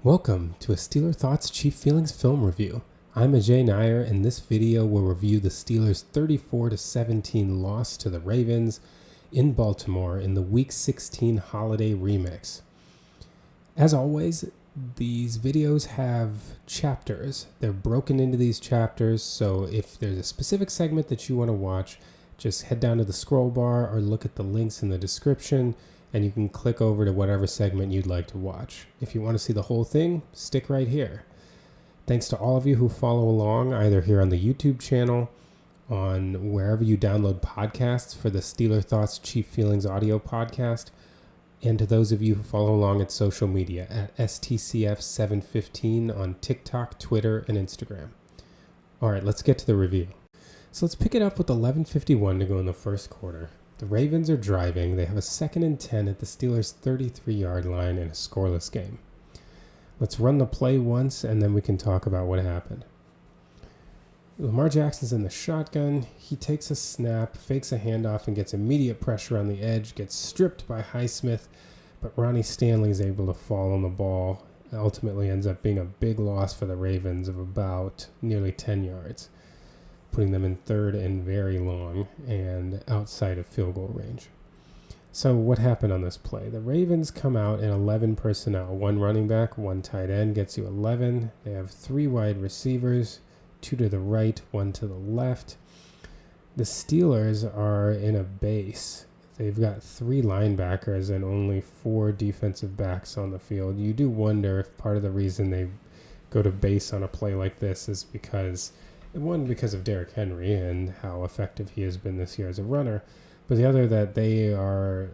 Welcome to a Steeler Thoughts Chief Feelings film review. I'm Ajay, and this video will review the Steelers' 34-17 loss to the Ravens in Baltimore in the Week 16 Holiday Remix. As always, these videos have chapters. They're broken into these chapters, so if there's a specific segment that you want to watch, just head down to the scroll bar or look at the links in the description, and you can click over to whatever segment you'd like to watch. If you want to see the whole thing, stick right here. Thanks to all of you who follow along, either here on the YouTube channel, on wherever you download podcasts for the Steeler Thoughts Chief Feelings audio podcast, and to those of you who follow along at social media at STCF 715 on TikTok, Twitter, and Instagram. All right, let's get to the review. So let's pick it up with 11:51 to go in the first quarter. The Ravens are driving. They have a 2nd and 10 at the Steelers' 33-yard line in a scoreless game. Let's run the play once, and then we can talk about what happened. Lamar Jackson's in the shotgun. He takes a snap, fakes a handoff, and gets immediate pressure on the edge, gets stripped by Highsmith, but Ronnie Stanley is able to fall on the ball. It ultimately ends up being a big loss for the Ravens of about nearly 10 yards. Putting them in third and very long and outside of field goal range. So what happened on this play? The Ravens come out in 11 personnel. 1 running back, 1 tight end gets you 11. They have 3 wide receivers, 2 to the right, 1 to the left. The Steelers are in a base. They've got 3 linebackers and only 4 defensive backs on the field. You do wonder if part of the reason they go to base on a play like this is because of Derrick Henry and how effective he has been this year as a runner, but the other that they are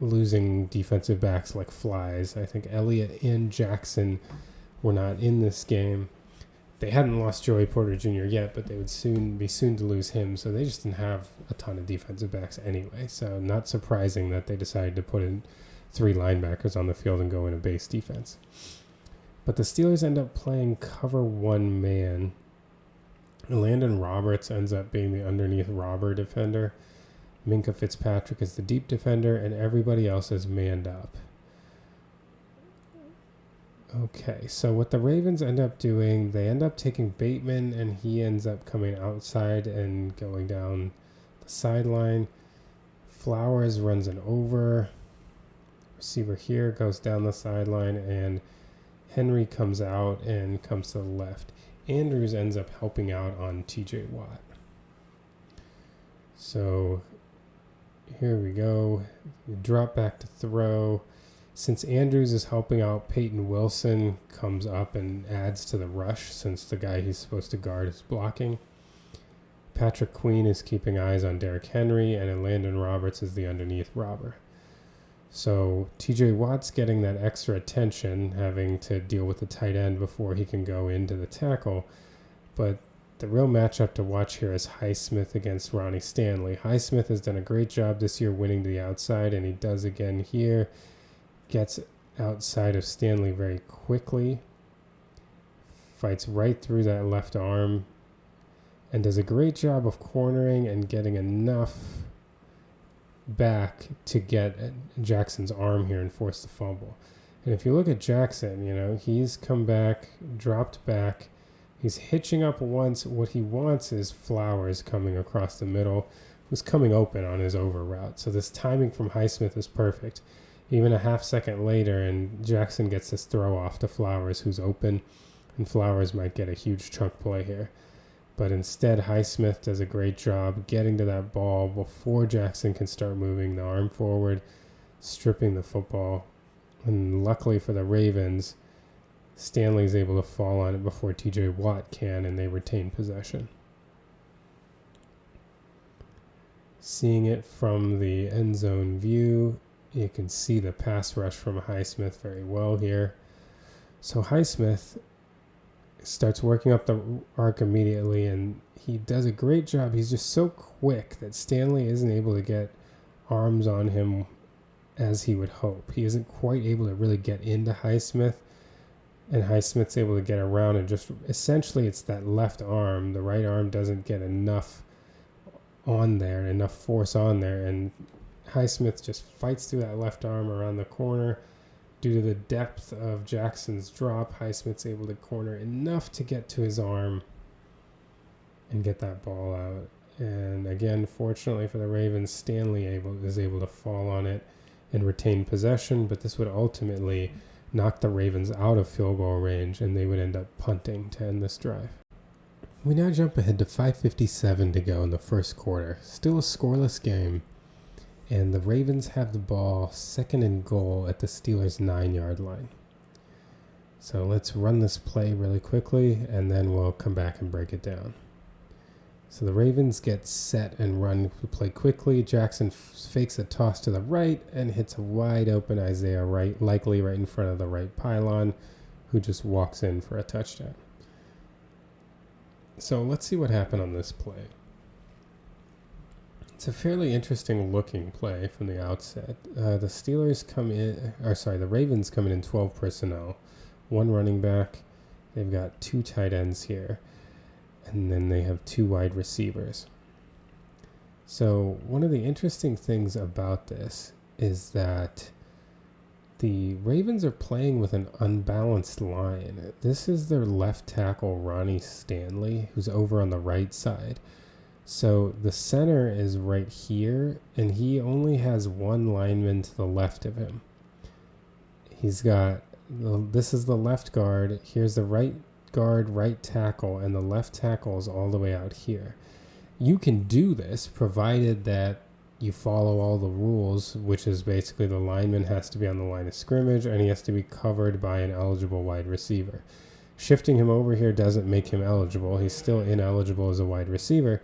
losing defensive backs like flies. I think Elliott and Jackson were not in this game. They hadn't lost Joey Porter Jr. yet, but they would soon to lose him, so they just didn't have a ton of defensive backs anyway. So not surprising that they decided to put in 3 linebackers on the field and go in a base defense. But the Steelers end up playing cover 1 man. Landon Roberts ends up being the underneath robber defender. Minka Fitzpatrick is the deep defender, and everybody else is manned up. Okay, so what the Ravens end up doing, they end up taking Bateman, and he ends up coming outside and going down the sideline. Flowers runs an over. Receiver here goes down the sideline, and Henry comes out and comes to the left. Andrews ends up helping out on TJ Watt. So here we go. Drop back to throw. Since Andrews is helping out, Peyton Wilson comes up and adds to the rush since the guy he's supposed to guard is blocking. Patrick Queen is keeping eyes on Derrick Henry, and Landon Roberts is the underneath robber. So TJ Watt's getting that extra attention, having to deal with the tight end before he can go into the tackle. But the real matchup to watch here is Highsmith against Ronnie Stanley. Highsmith has done a great job this year winning to the outside, and he does again here. Gets outside of Stanley very quickly. Fights right through that left arm. And does a great job of cornering and getting enough back to get Jackson's arm here and force the fumble. And if you look at Jackson, he's come back, dropped back. He's hitching up once. What he wants is Flowers coming across the middle, who's coming open on his over route. So this timing from Highsmith is perfect. Even a half second later, and Jackson gets this throw off to Flowers, who's open, and Flowers might get a huge chunk play here. But instead, Highsmith does a great job getting to that ball before Jackson can start moving the arm forward, stripping the football. And luckily for the Ravens, Stanley's able to fall on it before TJ Watt can, and they retain possession. Seeing it from the end zone view, you can see the pass rush from Highsmith very well here. So Highsmith starts working up the arc immediately, and he does a great job. He's just so quick that Stanley isn't able to get arms on him as he would hope. He isn't quite able to really get into Highsmith, and Highsmith's able to get around, and just essentially it's that left arm. The right arm doesn't get enough on there, enough force on there, and Highsmith just fights through that left arm around the corner Due to the depth of Jackson's drop, Highsmith's able to corner enough to get to his arm and get that ball out. And again, fortunately for the Ravens, Stanley is able to fall on it and retain possession, but this would ultimately knock the Ravens out of field goal range, and they would end up punting to end this drive. We now jump ahead to 5:57 to go in the first quarter. Still a scoreless game, and the Ravens have the ball second and goal at the Steelers' 9-yard line. So let's run this play really quickly, and then we'll come back and break it down. So the Ravens get set and run the play quickly. Jackson fakes a toss to the right and hits a wide open Isaiah right, likely right in front of the right pylon, who just walks in for a touchdown. So let's see what happened on this play. It's a fairly interesting looking play from the outset. The Ravens come in 12 personnel, one running back. They've got 2 tight ends here, and then they have 2 wide receivers. So one of the interesting things about this is that the Ravens are playing with an unbalanced line. This is their left tackle, Ronnie Stanley, who's over on the right side. So the center is right here, and he only has one lineman to the left of him. This is the left guard. Here's the right guard, right tackle, and the left tackle is all the way out here. You can do this provided that you follow all the rules, which is basically the lineman has to be on the line of scrimmage and he has to be covered by an eligible wide receiver. Shifting him over here doesn't make him eligible. He's still ineligible as a wide receiver,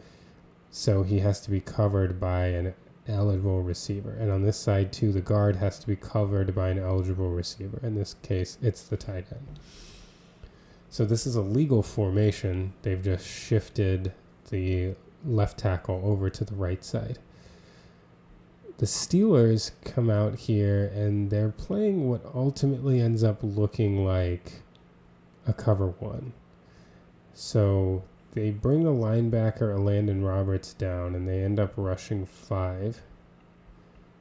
so he has to be covered by an eligible receiver. And on this side too, the guard has to be covered by an eligible receiver. In this case, it's the tight end. So this is a legal formation. They've just shifted the left tackle over to the right side. The Steelers come out here and they're playing what ultimately ends up looking like a cover 1. So they bring the linebacker Landon Roberts down and they end up rushing 5.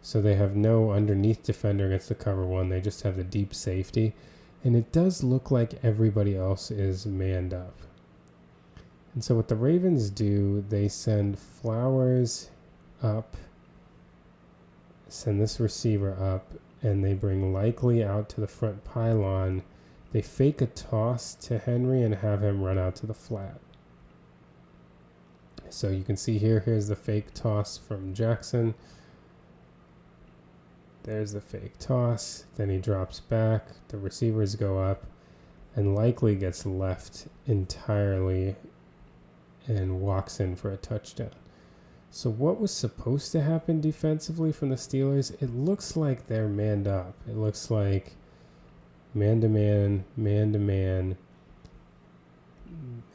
So they have no underneath defender against the cover 1. They just have the deep safety. And it does look like everybody else is manned up. And so what the Ravens do, they send Flowers up, send this receiver up, and they bring Likely out to the front pylon. They fake a toss to Henry and have him run out to the flat. So you can see here's the fake toss from Jackson. There's the fake toss. Then he drops back. The receivers go up, and Likely gets left entirely and walks in for a touchdown. So what was supposed to happen defensively from the Steelers? It looks like they're manned up. It looks like man-to-man, man-to-man.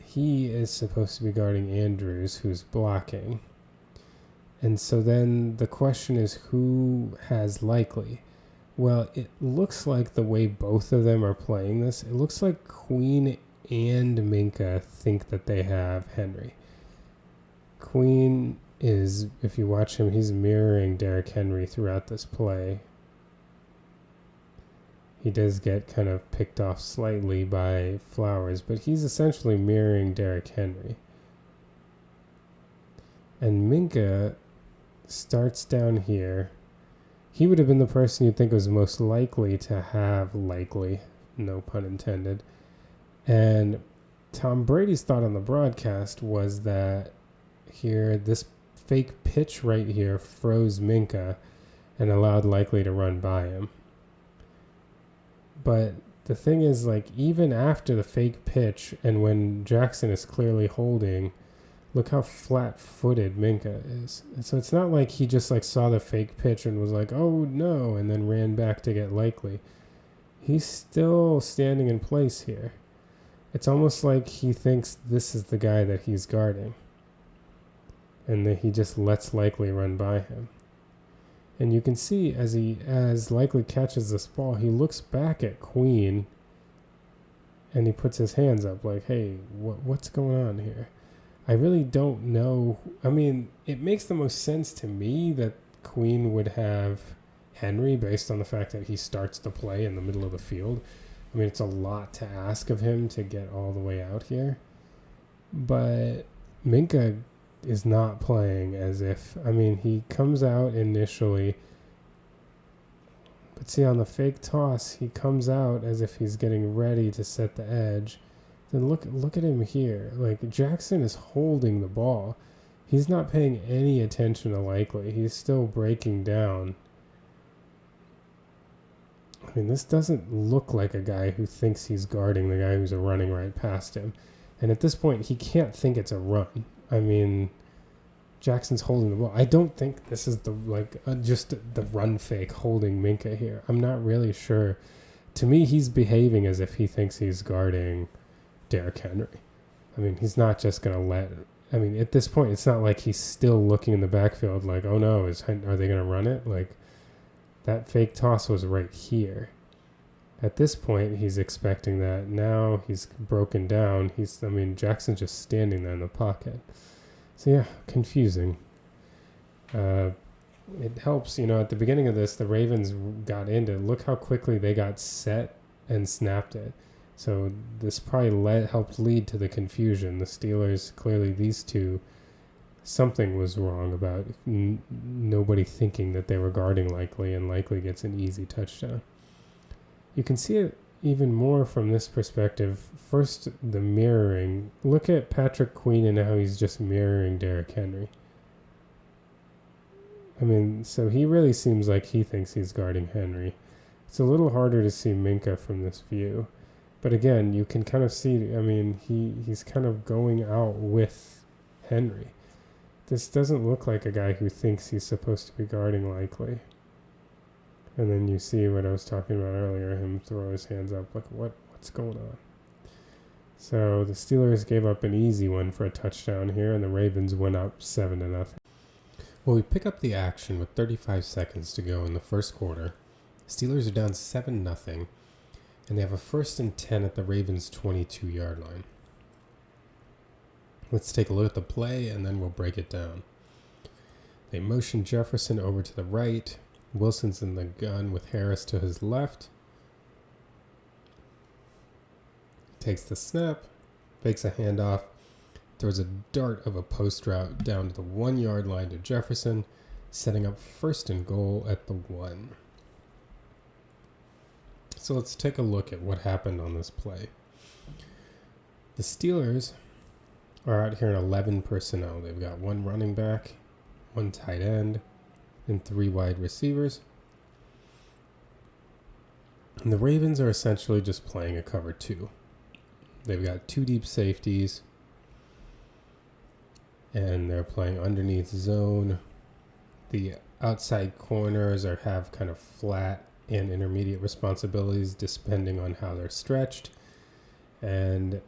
He is supposed to be guarding Andrews, who's blocking. And so then the question is, who has Likely? Well, it looks like the way both of them are playing this, it looks like Queen and Minka think that they have Henry. Queen is, if you watch him, he's mirroring Derrick Henry throughout this play. He does get kind of picked off slightly by Flowers, but he's essentially mirroring Derrick Henry. And Minka starts down here. He would have been the person you'd think was most likely to have Likely, no pun intended. And Tom Brady's thought on the broadcast was that here, this fake pitch right here froze Minka and allowed Likely to run by him. But the thing is, like, even after the fake pitch and when Jackson is clearly holding, look how flat-footed Minka is. And so it's not like he just like saw the fake pitch and was like, oh no, and then ran back to get Likely. He's still standing in place here. It's almost like he thinks this is the guy that he's guarding, and that he just lets Likely run by him. And you can see as Likely catches this ball, he looks back at Queen and he puts his hands up like, hey, what's going on here? I really don't know. I mean, it makes the most sense to me that Queen would have Henry based on the fact that he starts the play in the middle of the field. I mean, it's a lot to ask of him to get all the way out here. But Minkah is not playing as if, I mean, he comes out initially, but see, on the fake toss, he comes out as if he's getting ready to set the edge. Then look at him here. Like, Jackson is holding the ball. He's not paying any attention to Likely. He's still breaking down. I mean, this doesn't look like a guy who thinks he's guarding the guy who's running right past him. And at this point, he can't think it's a run. I mean, Jackson's holding the ball. I don't think this is just the run fake holding Minkah here. I'm not really sure. To me, he's behaving as if he thinks he's guarding Derrick Henry. I mean, he's not just going to let... I mean, at this point, it's not like he's still looking in the backfield like, oh no, are they going to run it? Like, that fake toss was right here. At this point, he's expecting that. Now he's broken down. Jackson's just standing there in the pocket. So yeah, confusing. It helps, at the beginning of this, the Ravens got into, look how quickly they got set and snapped it. So this probably helped lead to the confusion. The Steelers, clearly these two, something was wrong about nobody thinking that they were guarding Likely, and Likely gets an easy touchdown. You can see it even more from this perspective. First, the mirroring. Look at Patrick Queen and how he's just mirroring Derrick Henry. I mean, so he really seems like he thinks he's guarding Henry. It's a little harder to see Minkah from this view. But again, you can kind of see, I mean, he's kind of going out with Henry. This doesn't look like a guy who thinks he's supposed to be guarding Likely. And then you see what I was talking about earlier, him throw his hands up, like, what's going on? So the Steelers gave up an easy one for a touchdown here, and the Ravens went up 7-0. Well, we pick up the action with 35 seconds to go in the first quarter. Steelers are down 7-0, and they have a 1st and 10 at the Ravens' 22-yard line. Let's take a look at the play, and then we'll break it down. They motion Jefferson over to the right. Wilson's in the gun with Harris to his left. Takes the snap, fakes a handoff, throws a dart of a post route down to the 1-yard line to Jefferson, setting up 1st and goal at the 1. So let's take a look at what happened on this play. The Steelers are out here in 11 personnel. They've got 1 running back, 1 tight end, and 3 wide receivers. And the Ravens are essentially just playing a cover 2. They've got 2 deep safeties, and they're playing underneath zone. The outside corners have kind of flat and intermediate responsibilities depending on how they're stretched. And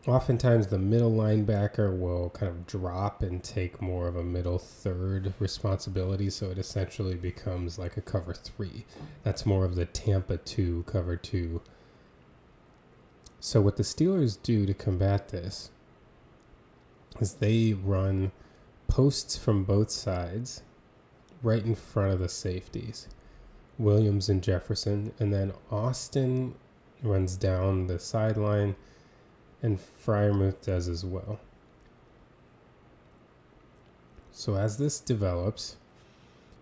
oftentimes the middle linebacker will kind of drop and take more of a middle third responsibility, so it essentially becomes like a cover 3. That's more of the Tampa 2, cover 2. So what the Steelers do to combat this is they run posts from both sides right in front of the safeties, Williams and Jefferson, and then Austin runs down the sideline, and Freiermuth does as well. So as this develops,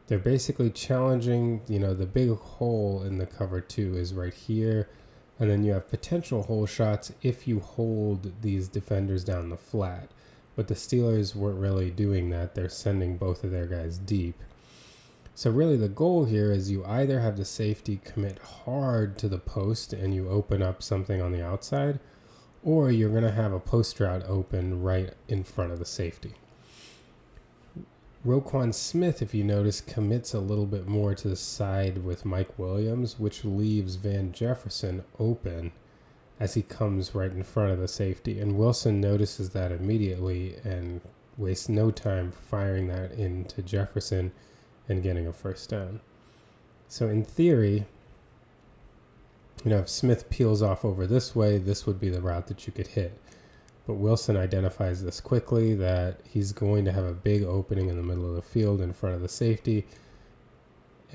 they're basically challenging, the big hole in the cover 2 is right here, and then you have potential hole shots if you hold these defenders down the flat. But the Steelers weren't really doing that. They're sending both of their guys deep. So really the goal here is you either have the safety commit hard to the post and you open up something on the outside, or you're going to have a post route open right in front of the safety. Roquan Smith, if you notice, commits a little bit more to the side with Mike Williams, which leaves Van Jefferson open as he comes right in front of the safety. And Wilson notices that immediately and wastes no time firing that into Jefferson and getting a 1st down. So in theory, if Smith peels off over this way, this would be the route that you could hit. But Wilson identifies this quickly, that he's going to have a big opening in the middle of the field in front of the safety.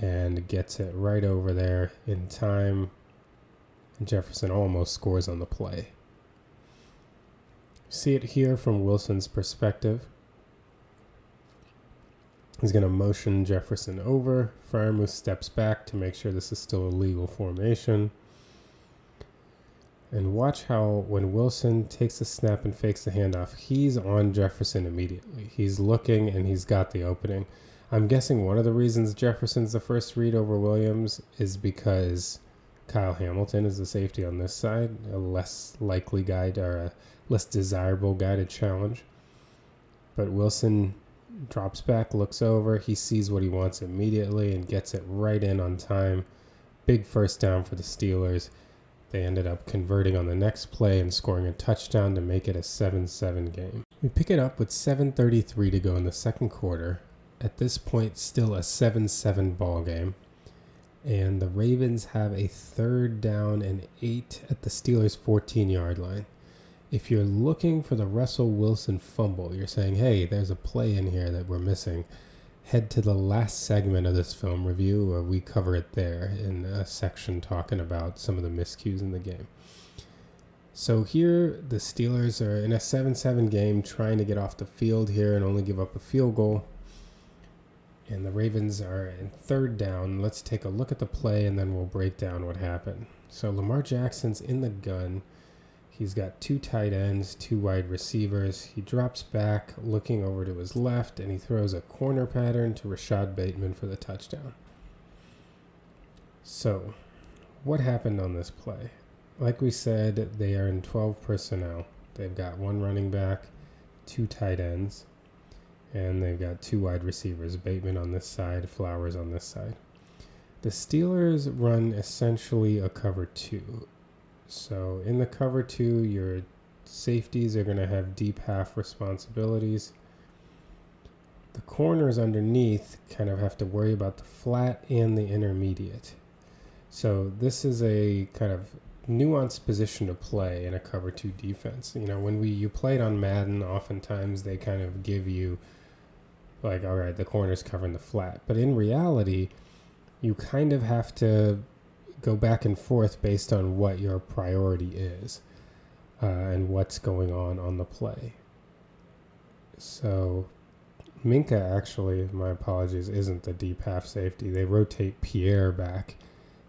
and gets it right over there in time. Jefferson almost scores on the play. See it here from Wilson's perspective. He's going to motion Jefferson over. Freiermuth steps back to make sure this is still a legal formation. And watch how when Wilson takes the snap and fakes the handoff, he's on Jefferson immediately. He's looking and he's got the opening. I'm guessing one of the reasons Jefferson's the first read over Williams is because Kyle Hamilton is the safety on this side, a less likely guy or a less desirable guy to challenge. But Wilson drops back, looks over, he sees what he wants immediately and gets it right in on time. Big first down for the Steelers. They ended up converting on the next play and scoring a touchdown to make it a 7-7 game. We pick it up with 7:33 to go in the second quarter. At this point, still a 7-7 ball game. And the Ravens have a 3rd down and 8 at the Steelers' 14-yard line. If you're looking for the Russell Wilson fumble, you're saying, hey, there's a play in here that we're missing, head to the last segment of this film review where we cover it there in a section talking about some of the miscues in the game. So here the Steelers are in a 7-7 game trying to get off the field here and only give up a field goal. And the Ravens are in 3rd down. Let's take a look at the play and then we'll break down what happened. So Lamar Jackson's in the gun. He's got 2 tight ends, 2 wide receivers. He drops back, looking over to his left, and he throws a corner pattern to Rashad Bateman for the touchdown. So, what happened on this play? Like we said, they are in 12 personnel. They've got 1 running back, 2 tight ends, and they've got 2 wide receivers, Bateman on this side, Flowers on this side. The Steelers run essentially a cover 2. So in the cover 2, your safeties are going to have deep half responsibilities. The corners underneath kind of have to worry about the flat and the intermediate. So this is a kind of nuanced position to play in a cover 2 defense. You know, when you play it on Madden, oftentimes they kind of give you like, all right, the corner's covering the flat. But in reality, you kind of have to go back and forth based on what your priority is and what's going on the play. So Minka actually, my apologies, isn't the deep half safety. They rotate Pierre back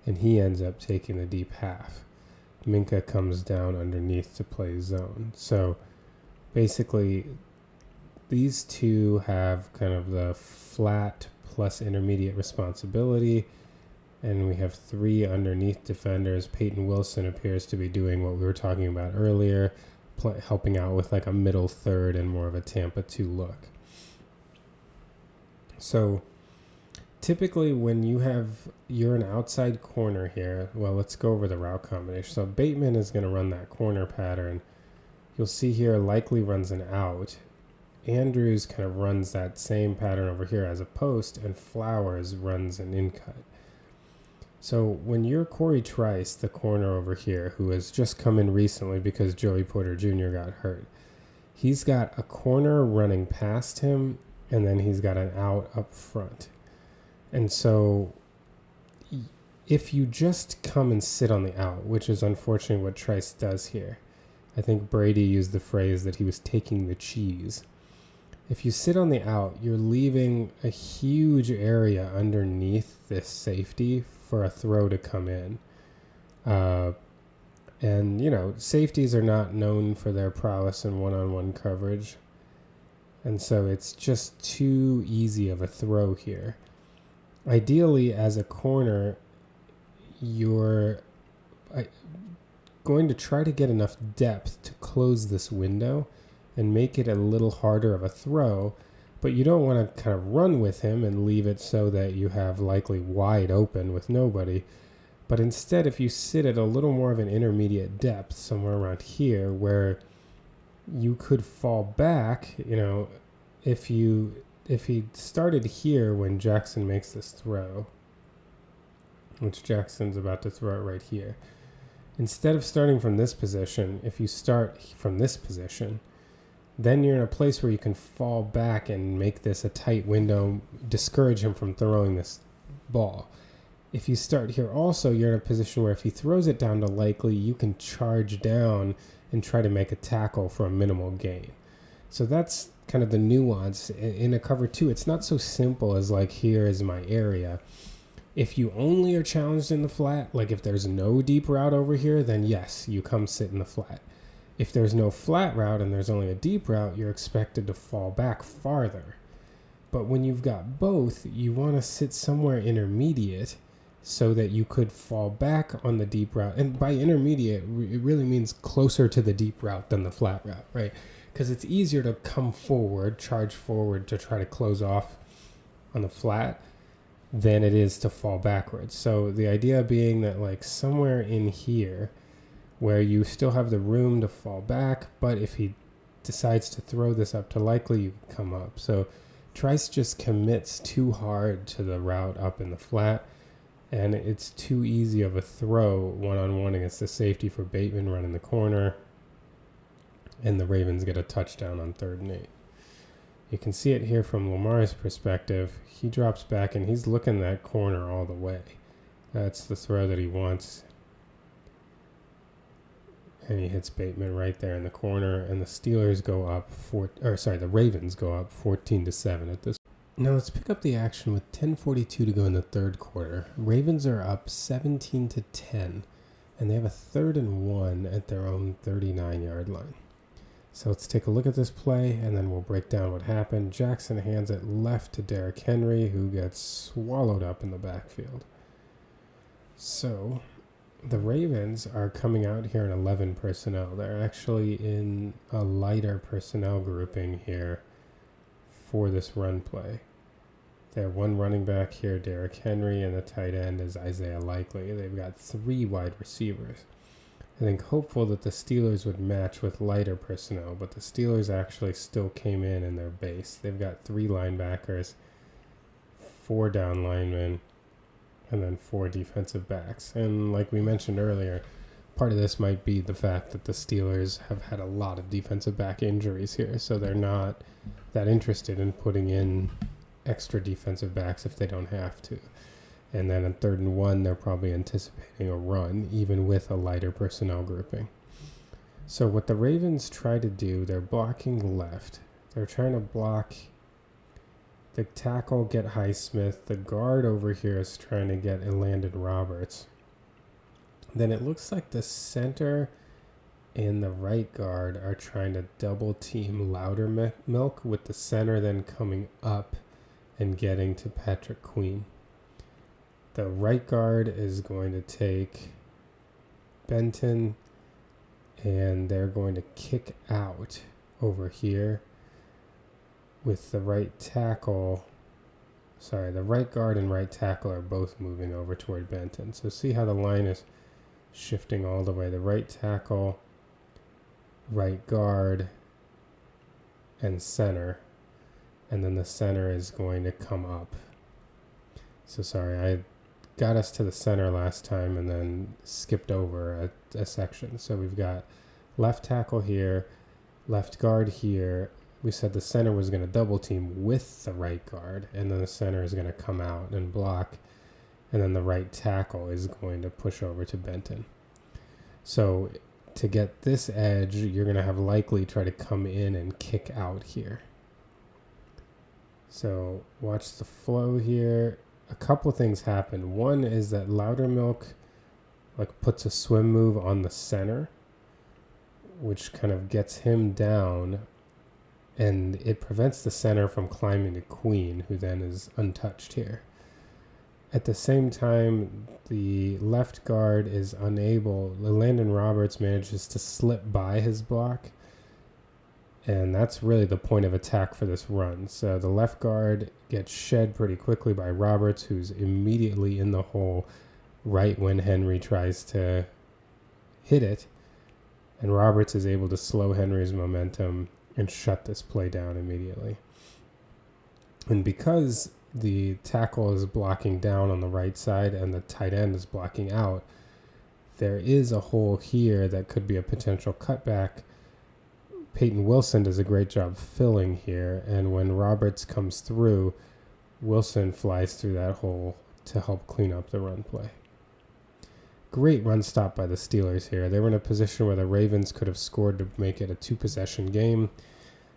and he ends up taking the deep half. Minka comes down underneath to play zone. So basically these two have kind of the flat plus intermediate responsibility. And we have 3 underneath defenders. Peyton Wilson appears to be doing what we were talking about earlier, helping out with like a middle third and more of a Tampa 2 look. So typically when you're an outside corner here, well, let's go over the route combination. So Bateman is going to run that corner pattern. You'll see here likely runs an out. Andrews kind of runs that same pattern over here as a post, and Flowers runs an in-cut. So when you're Corey Trice, the corner over here, who has just come in recently because Joey Porter Jr. got hurt, he's got a corner running past him, and then he's got an out up front. And so if you just come and sit on the out, which is unfortunately what Trice does here, I think Brady used the phrase that he was taking the cheese. If you sit on the out, you're leaving a huge area underneath this safety for a throw to come in. And, you know, safeties are not known for their prowess in one-on-one coverage. And so it's just too easy of a throw here. Ideally, as a corner, you're going to try to get enough depth to close this window and make it a little harder of a throw, but you don't want to kind of run with him and leave it so that you have likely wide open with nobody. But instead, if you sit at a little more of an intermediate depth, somewhere around here, where you could fall back, you know, if he started here when Jackson makes this throw, which Jackson's about to throw it right here, instead of starting from this position, if you start from this position, then you're in a place where you can fall back and make this a tight window, discourage him from throwing this ball. If you start here also, you're in a position where if he throws it down to likely, you can charge down and try to make a tackle for a minimal gain. So that's kind of the nuance. In a cover 2, it's not so simple as like, here is my area. If you only are challenged in the flat, like if there's no deep route over here, then yes, you come sit in the flat. If there's no flat route and there's only a deep route, you're expected to fall back farther. But when you've got both, you want to sit somewhere intermediate so that you could fall back on the deep route. And by intermediate, it really means closer to the deep route than the flat route, right? Because it's easier to come forward, charge forward to try to close off on the flat than it is to fall backwards. So the idea being that like somewhere in here where you still have the room to fall back, but if he decides to throw this up to likely, you can come up. So Trice just commits too hard to the route up in the flat, and it's too easy of a throw one-on-one against the safety for Bateman running the corner, and the Ravens get a touchdown on 3rd and 8. You can see it here from Lamar's perspective. He drops back and he's looking that corner all the way. That's the throw that he wants. And he hits Bateman right there in the corner, and the Steelers go up the Ravens go up 14-7 at this. Now let's pick up the action with 10:42 to go in the 3rd quarter. Ravens are up 17-10, and they have a 3rd and 1 at their own 39-yard line. So let's take a look at this play, and then we'll break down what happened. Jackson hands it left to Derrick Henry, who gets swallowed up in the backfield. So the Ravens are coming out here in 11 personnel. They're actually in a lighter personnel grouping here for this run play. They have one running back here, Derrick Henry, and the tight end is Isaiah Likely. They've got 3 wide receivers. I think hopeful that the Steelers would match with lighter personnel, but the Steelers actually still came in their base. They've got 3 linebackers, 4 down linemen, and then 4 defensive backs. And like we mentioned earlier, part of this might be the fact that the Steelers have had a lot of defensive back injuries here, so they're not that interested in putting in extra defensive backs if they don't have to. And then on 3rd and 1, they're probably anticipating a run, even with a lighter personnel grouping. So what the Ravens try to do, they're blocking left. They're trying to block the tackle, get Highsmith. The guard over here is trying to get Landon Roberts. Then it looks like the center and the right guard are trying to double team Loudermilk, with the center then coming up and getting to Patrick Queen. The right guard is going to take Benton, and they're going to kick out over here with the right tackle. Sorry, the right guard and right tackle are both moving over toward Benton. So see how the line is shifting all the way. The right tackle, right guard, and center. And then the center is going to come up. So sorry, I got us to the center last time and then skipped over a section. So we've got left tackle here, left guard here. We said the center was going to double team with the right guard, and then the center is going to come out and block, and then the right tackle is going to push over to Benton. So to get this edge, you're going to have Likely try to come in and kick out here. So watch the flow here. A couple of things happen. One is that Loudermilk puts a swim move on the center, which kind of gets him down, and it prevents the center from climbing to Queen, who then is untouched here. At the same time, the left guard is unable. Landon Roberts manages to slip by his block, and that's really the point of attack for this run. So the left guard gets shed pretty quickly by Roberts, who's immediately in the hole right when Henry tries to hit it. And Roberts is able to slow Henry's momentum and shut this play down immediately. And because the tackle is blocking down on the right side and the tight end is blocking out, there is a hole here that could be a potential cutback. Peyton Wilson does a great job filling here, and when Roberts comes through, Wilson flies through that hole to help clean up the run play. Great run stop by the Steelers here. They were in a position where the Ravens could have scored to make it a 2-possession game.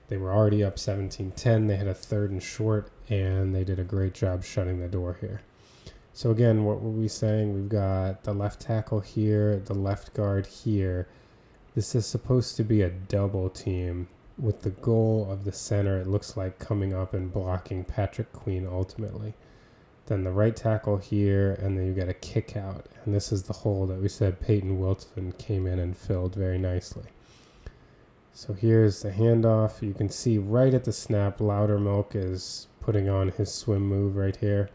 They were already up 17-10. They had a 3rd and short, and they did a great job shutting the door here. So again, what were we saying? We've got the left tackle here, the left guard here. This is supposed to be a double team with the goal of the center, it looks like, coming up and blocking Patrick Queen ultimately. Then the right tackle here, and then you got a kick out. And this is the hole that we said Peyton Wilson came in and filled very nicely. So here's the handoff. You can see right at the snap, Loudermilk is putting on his swim move right here,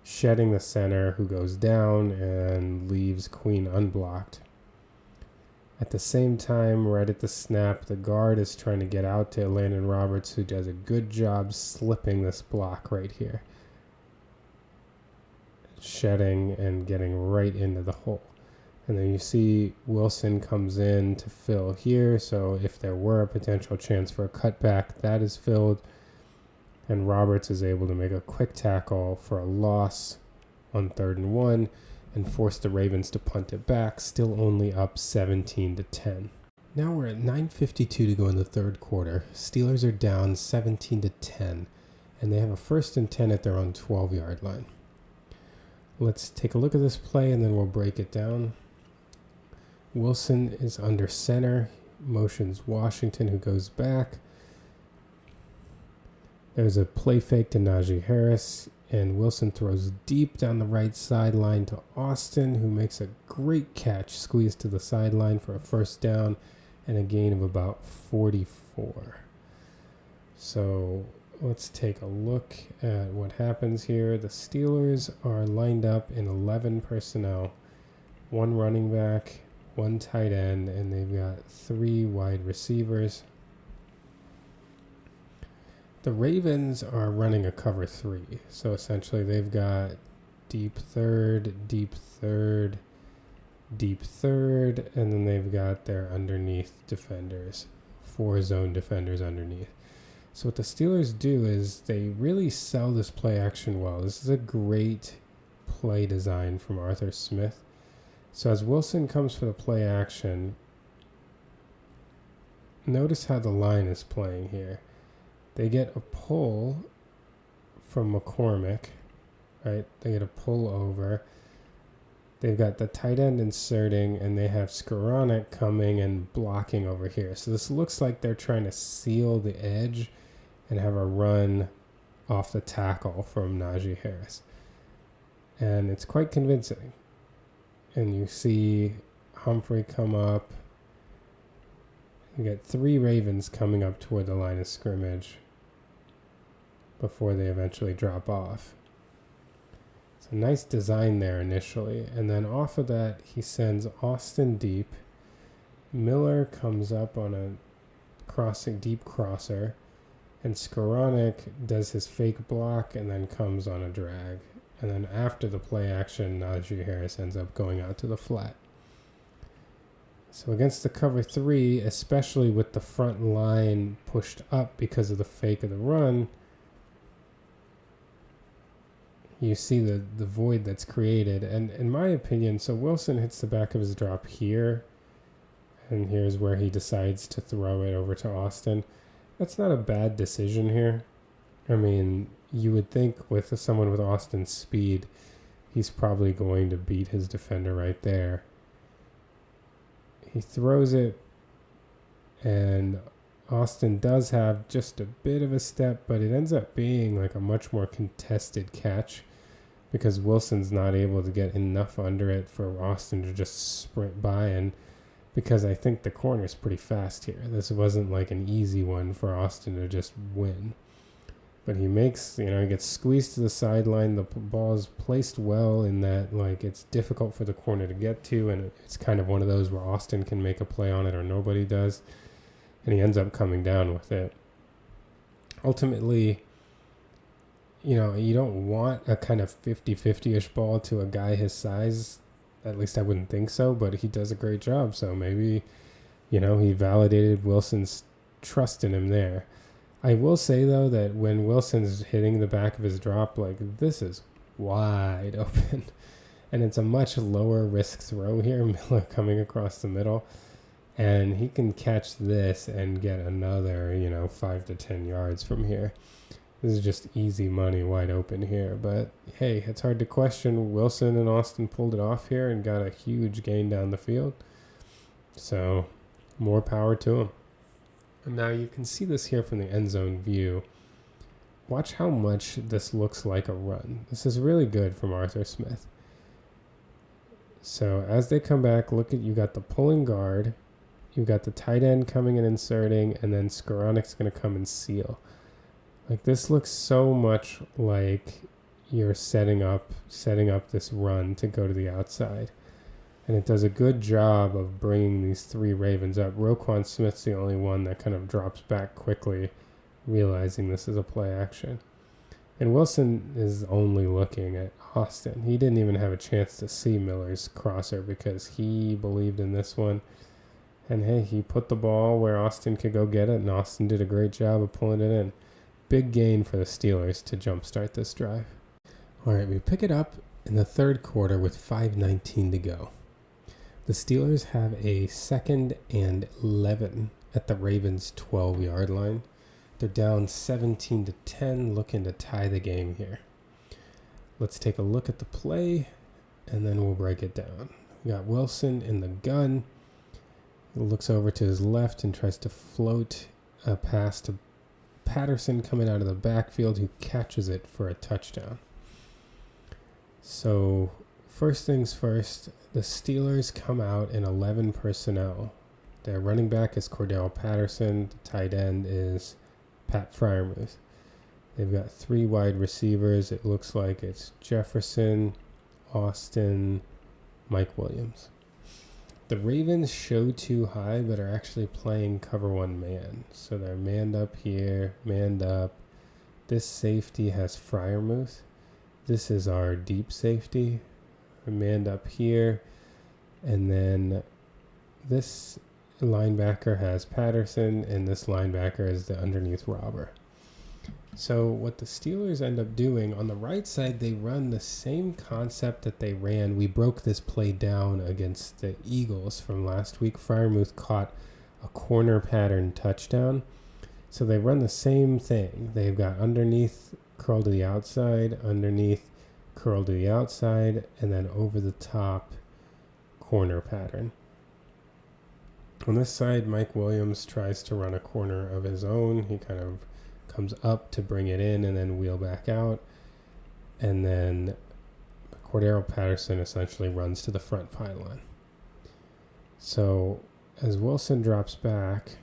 shedding the center, who goes down and leaves Queen unblocked. At the same time, right at the snap, the guard is trying to get out to Landon Roberts, who does a good job slipping this block right here, shedding and getting right into the hole. And then you see Wilson comes in to fill here, so if there were a potential chance for a cutback, that is filled, and Roberts is able to make a quick tackle for a loss on 3rd and 1 and force the Ravens to punt it back, still only up 17-10. Now we're at 9:52 to go in the 3rd quarter. Steelers are down 17-10, and they have a 1st and 10 at their own 12-yard line. Let's take a look at this play, and then we'll break it down. Wilson is under center, motions Washington, who goes back. There's a play fake to Najee Harris, and Wilson throws deep down the right sideline to Austin, who makes a great catch, squeezed to the sideline for a 1st down and a gain of about 44. So let's take a look at what happens here. The Steelers are lined up in 11 personnel, 1 running back, 1 tight end, and they've got 3 wide receivers. The Ravens are running a cover 3, so essentially they've got deep third, deep third, deep third, and then they've got their underneath defenders, 4 zone defenders underneath. So what the Steelers do is they really sell this play action well. This is a great play design from Arthur Smith. So as Wilson comes for the play action, notice how the line is playing here. They get a pull from McCormick, right? They get a pull over. They've got the tight end inserting, and they have Skoranek coming and blocking over here. So this looks like they're trying to seal the edge and have a run off the tackle from Najee Harris. And it's quite convincing. And you see Humphrey come up. You get 3 Ravens coming up toward the line of scrimmage before they eventually drop off. It's a nice design there initially. And then off of that, he sends Austin deep. Miller comes up on a deep crosser. And Skoranek does his fake block and then comes on a drag. And then after the play action, Najee Harris ends up going out to the flat. So against the cover 3, especially with the front line pushed up because of the fake of the run, you see the void that's created. And in my opinion, so Wilson hits the back of his drop here, and here's where he decides to throw it over to Austin. That's not a bad decision here. I mean, you would think with someone with Austin's speed, he's probably going to beat his defender right there. He throws it, and Austin does have just a bit of a step, but it ends up being like a much more contested catch because Wilson's not able to get enough under it for Austin to just sprint by, and because I think the corner's pretty fast here. This wasn't like an easy one for Austin to just win. But he makes, he gets squeezed to the sideline. The ball is placed well in that, like, it's difficult for the corner to get to, and it's kind of one of those where Austin can make a play on it or nobody does, and he ends up coming down with it. Ultimately, you don't want a kind of 50-50-ish ball to a guy his size. At least I wouldn't think so, but he does a great job. So maybe, he validated Wilson's trust in him there. I will say, though, that when Wilson's hitting the back of his drop, like, this is wide open. And it's a much lower risk throw here. Miller coming across the middle. And he can catch this and get another, 5 to 10 yards from here. This is just easy money wide open here. But, hey, it's hard to question. Wilson and Austin pulled it off here and got a huge gain down the field. So, more power to them. And now you can see this here from the end zone view. Watch how much this looks like a run. This is really good from Arthur Smith. So, as they come back, look at, you got the pulling guard. You've got the tight end coming and inserting, and then Skoranic's going to come and seal. Like, this looks so much like you're setting up this run to go to the outside. And it does a good job of bringing these three Ravens up. Roquan Smith's the only one that kind of drops back quickly, realizing this is a play action. And Wilson is only looking at Austin. He didn't even have a chance to see Miller's crosser because he believed in this one. And hey, he put the ball where Austin could go get it, and Austin did a great job of pulling it in. Big gain for the Steelers to jumpstart this drive. All right, we pick it up in the third quarter with 5:19 to go. The Steelers have a 2nd and 11 at the Ravens' 12-yard line. They're down 17-10, looking to tie the game here. Let's take a look at the play, and then we'll break it down. We got Wilson in the gun. He looks over to his left and tries to float a pass to Patterson coming out of the backfield, who catches it for a touchdown. So, first things first, the Steelers come out in 11 personnel. Their running back is Cordell Patterson. The tight end is Pat Freiermuth. They've got 3 wide receivers. It looks like it's Jefferson, Austin, Mike Williams. The Ravens show too high, but are actually playing cover 1 man. So they're manned up here, manned up. This safety has Freiermuth. This is our deep safety. We're manned up here. And then this linebacker has Patterson, and this linebacker is the underneath robber. So what the Steelers end up doing, on the right side, they run the same concept that they ran. We broke this play down against the Eagles from last week. Freiermuth caught a corner pattern touchdown. So they run the same thing. They've got underneath, curl to the outside, underneath, curl to the outside, and then over the top, corner pattern. On this side, Mike Williams tries to run a corner of his own. He kind of comes up to bring it in and then wheel back out. And then Cordell Patterson essentially runs to the front pylon. So as Wilson drops back,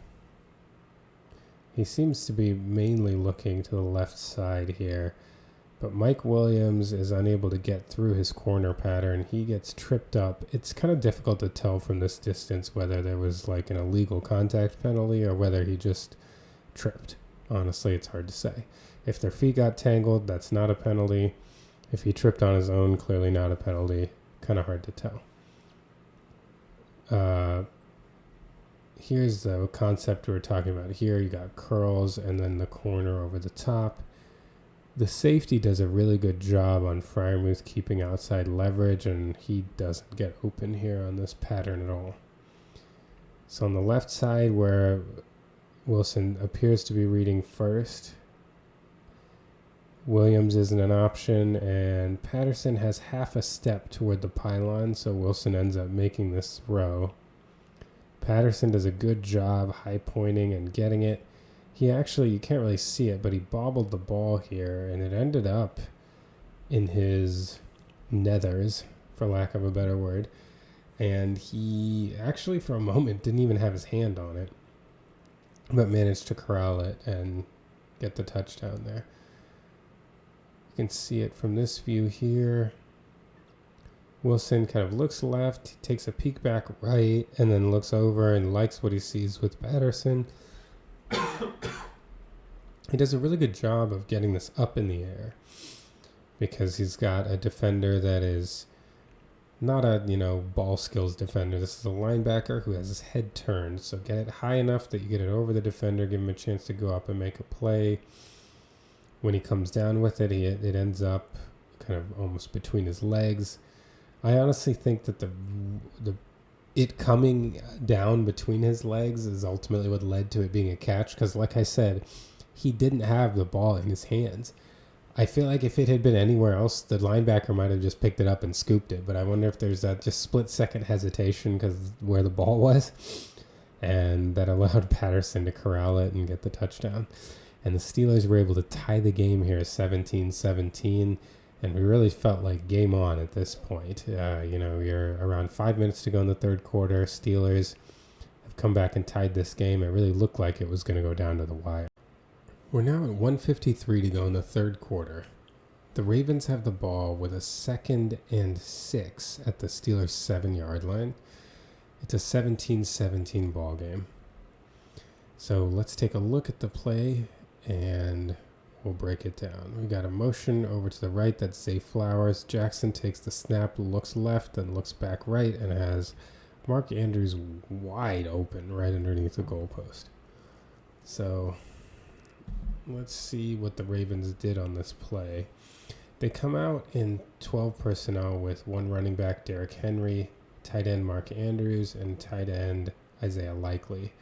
he seems to be mainly looking to the left side here. But Mike Williams is unable to get through his corner pattern. He gets tripped up. It's kind of difficult to tell from this distance whether there was like an illegal contact penalty or whether he just tripped. Honestly, it's hard to say. If their feet got tangled, that's not a penalty. If he tripped on his own, clearly not a penalty. Kind of hard to tell. Here's the concept we're talking about here. You got curls and then the corner over the top. The safety does a really good job on Freiermuth keeping outside leverage, and he doesn't get open here on this pattern at all. So on the left side, where Wilson appears to be reading first, Williams isn't an option, and Patterson has half a step toward the pylon, so Wilson ends up making this throw. Patterson does a good job high pointing and getting it. He actually, you can't really see it, but he bobbled the ball here, and it ended up in his nethers, for lack of a better word. And he actually, for a moment, didn't even have his hand on it, but managed to corral it and get the touchdown there. You can see it from this view here. Wilson kind of looks left, he takes a peek back right, and then looks over and likes what he sees with Patterson. He does a really good job of getting this up in the air because he's got a defender that is not a, ball skills defender. This is a linebacker who has his head turned. So get it high enough that you get it over the defender, give him a chance to go up and make a play. When he comes down with it, it ends up kind of almost between his legs. I honestly think that it coming down between his legs is ultimately what led to it being a catch, because like I said, he didn't have the ball in his hands. I feel like if it had been anywhere else, the linebacker might have just picked it up and scooped it, but I wonder if there's that just split-second hesitation because where the ball was, and that allowed Patterson to corral it and get the touchdown. And the Steelers were able to tie the game here 17-17, and we really felt like game on at this point. You're around 5 minutes to go in the third quarter. Steelers have come back and tied this game. It really looked like it was going to go down to the wire. We're now at 1:53 to go in the third quarter. The Ravens have the ball with a 2nd and 6 at the Steelers' 7-yard line. It's a 17-17 ball game. So let's take a look at the play and we'll break it down. We got a motion over to the right. That's Zay Flowers. Jackson takes the snap, looks left, then looks back right, and has Mark Andrews wide open right underneath the goalpost. So let's see what the Ravens did on this play. They come out in 12 personnel with one running back, Derrick Henry, tight end Mark Andrews, and tight end Isaiah Likely.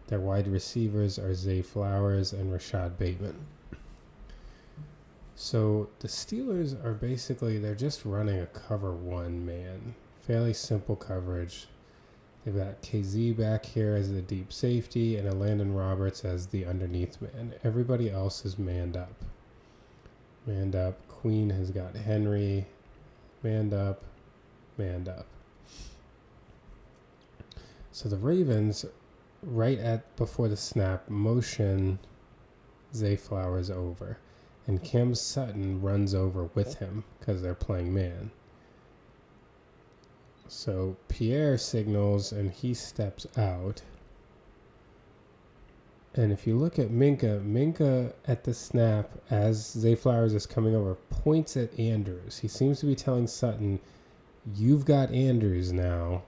Their wide receivers are Zay Flowers and Rashad Bateman. So the Steelers are they're just running a cover one man. Fairly simple coverage. They've got KZ back here as the deep safety and a Landon Roberts as the underneath man. Everybody else is manned up. Manned up. Queen has got Henry. Manned up. Manned up. So the Ravens, before the snap, motion Zay Flowers over. And Cam Sutton runs over with him because they're playing man. So Pierre signals and he steps out. And if you look at Minka at the snap as Zay Flowers is coming over points at Andrews. He seems to be telling Sutton, you've got Andrews now,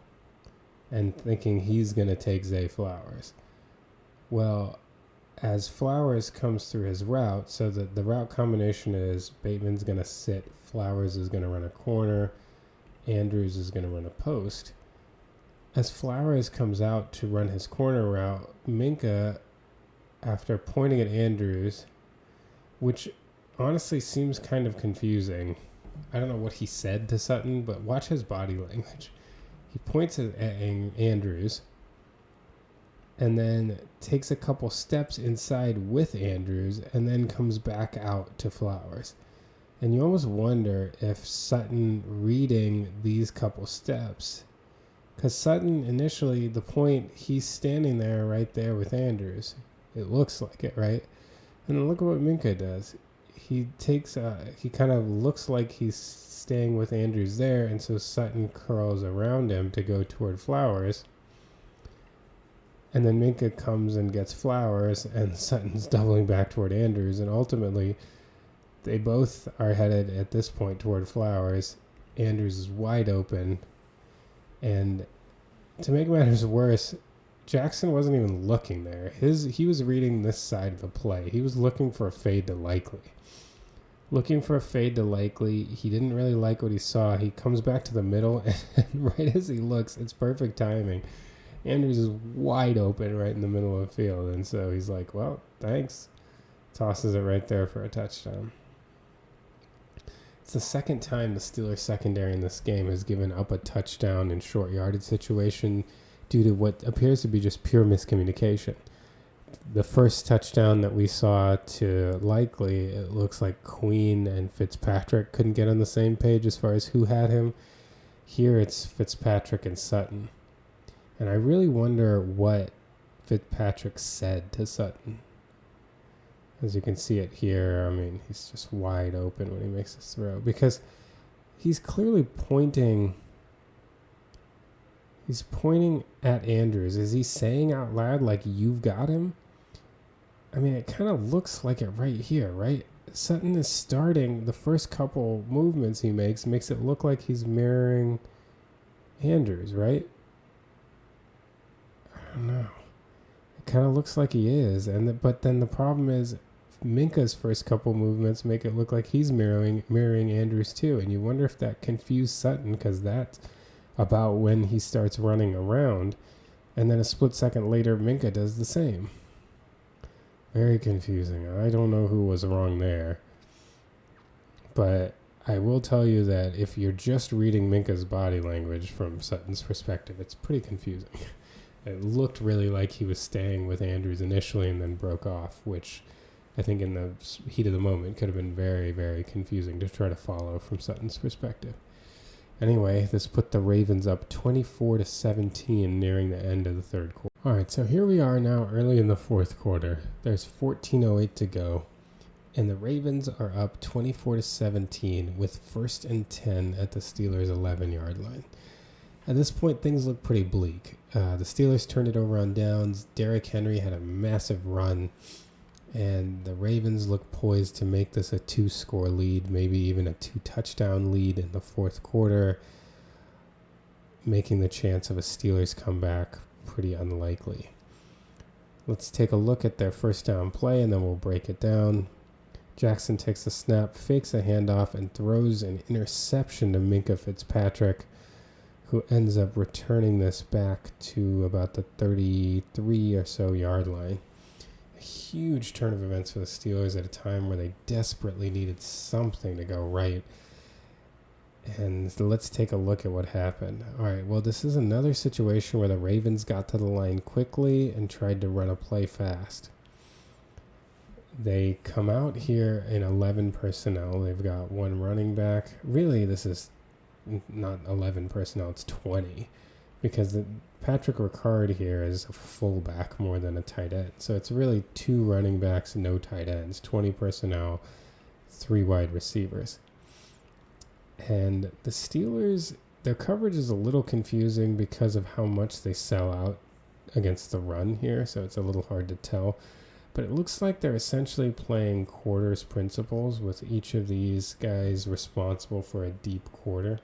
and thinking he's going to take Zay Flowers. Well, as Flowers comes through his route, so that the route combination is Bateman's going to sit, Flowers is going to run a corner, Andrews is going to run a post. As Flowers comes out to run his corner route, Minka, after pointing at Andrews, which honestly seems kind of confusing. I don't know what he said to Sutton, but watch his body language. He points at Andrews and then takes a couple steps inside with Andrews and then comes back out to Flowers. And you almost wonder if Sutton reading these couple steps, because Sutton initially, the point, he's standing there right there with Andrews. It looks like it, right? And then look at what Minka does. He kind of looks like he's staying with Andrews there, and so Sutton curls around him to go toward Flowers. And then Minka comes and gets Flowers, and Sutton's doubling back toward Andrews, and ultimately they both are headed at this point toward Flowers. Andrews is wide open, and to make matters worse, Jackson wasn't even looking there. He was reading this side of the play. He was looking for a fade to Likely. He didn't really like what he saw. He comes back to the middle, and right as he looks, it's perfect timing. Andrews is wide open right in the middle of the field, and so he's like, well, thanks. Tosses it right there for a touchdown. It's the second time the Steelers secondary in this game has given up a touchdown in short yardage situation due to what appears to be just pure miscommunication. The first touchdown that we saw to Likely, it looks like Queen and Fitzpatrick couldn't get on the same page as far as who had him. Here it's Fitzpatrick and Sutton. And I really wonder what Fitzpatrick said to Sutton. As you can see it here, I mean, he's just wide open when he makes this throw. Because he's clearly pointing at Andrews. Is he saying out loud, like, you've got him? I mean, it kind of looks like it right here, right? Sutton is starting, the first couple movements he makes it look like he's mirroring Andrews, right? I don't know. It kind of looks like he is, but then the problem is Minka's first couple movements make it look like he's mirroring Andrews too, and you wonder if that confused Sutton, because that's about when he starts running around, and then a split second later Minka does the same. Very confusing. I don't know who was wrong there, but I will tell you that if you're just reading Minka's body language from Sutton's perspective, it's pretty confusing. It looked really like he was staying with Andrews initially and then broke off, which I think in the heat of the moment could have been very, very confusing to try to follow from Sutton's perspective. Anyway, this put the Ravens up 24-17 nearing the end of the third quarter. All right, so here we are now early in the fourth quarter. There's 14:08 to go, and the Ravens are up 24-17 with 1st and 10 at the Steelers' 11-yard line. At this point, things look pretty bleak. The Steelers turned it over on downs. Derrick Henry had a massive run, and the Ravens look poised to make this a 2-score lead, maybe even a 2-touchdown lead in the fourth quarter, making the chance of a Steelers comeback pretty unlikely. Let's take a look at their first down play, and then we'll break it down. Jackson takes a snap, fakes a handoff, and throws an interception to Minkah Fitzpatrick, who ends up returning this back to about the 33 or so yard line. A huge turn of events for the Steelers at a time where they desperately needed something to go right. And let's take a look at what happened. All right, well, this is another situation where the Ravens got to the line quickly and tried to run a play fast. They come out here in 11 personnel. They've got one running back. Really, this is not 11 personnel, it's 20, because Patrick Ricard here is a fullback more than a tight end. So it's really 2 running backs, no tight ends, 20 personnel, 3 wide receivers. And the Steelers, their coverage is a little confusing because of how much they sell out against the run here, so it's a little hard to tell. But it looks like they're essentially playing quarters principles, with each of these guys responsible for a deep quarter.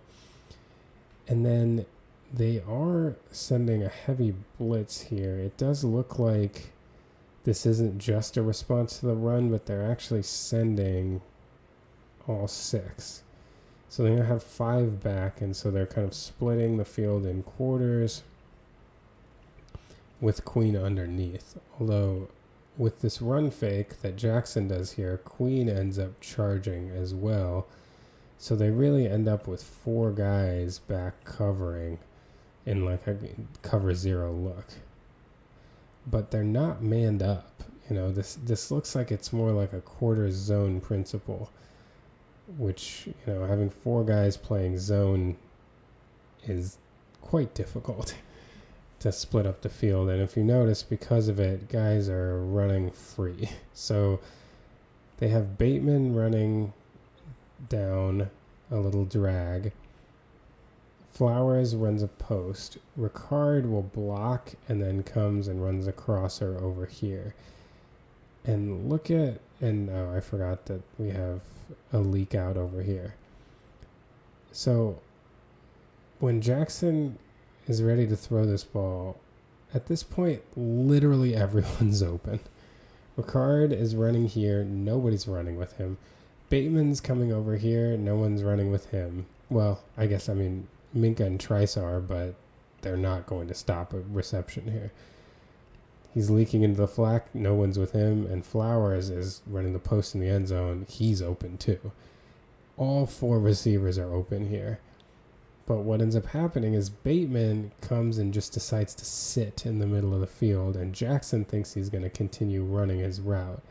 And then they are sending a heavy blitz here. It does look like this isn't just a response to the run, but they're actually sending all 6. So they're going to have 5 back, and so they're kind of splitting the field in quarters with Queen underneath. Although with this run fake that Jackson does here, Queen ends up charging as well. So they really end up with 4 guys back covering in like a cover 0 look. But they're not manned up. You know, this looks like it's more like a quarter zone principle, which, you know, having 4 guys playing zone is quite difficult to split up the field. And if you notice, because of it, guys are running free. So they have Bateman running down a little drag. Flowers runs a post. Ricard will block and then comes and runs a crosser over here. And look at, and oh, I forgot that we have a leak out over here. So when Jackson is ready to throw this ball, at this point, literally everyone's open. Ricard is running here. Nobody's running with him. Bateman's coming over here. No one's running with him. Well, I mean, Minkah and Trice are, but they're not going to stop a reception here. He's leaking into the flat. No one's with him. And Flowers is running the post in the end zone. He's open too. All 4 receivers are open here. But what ends up happening is Bateman comes and just decides to sit in the middle of the field, and Jackson thinks he's going to continue running his route.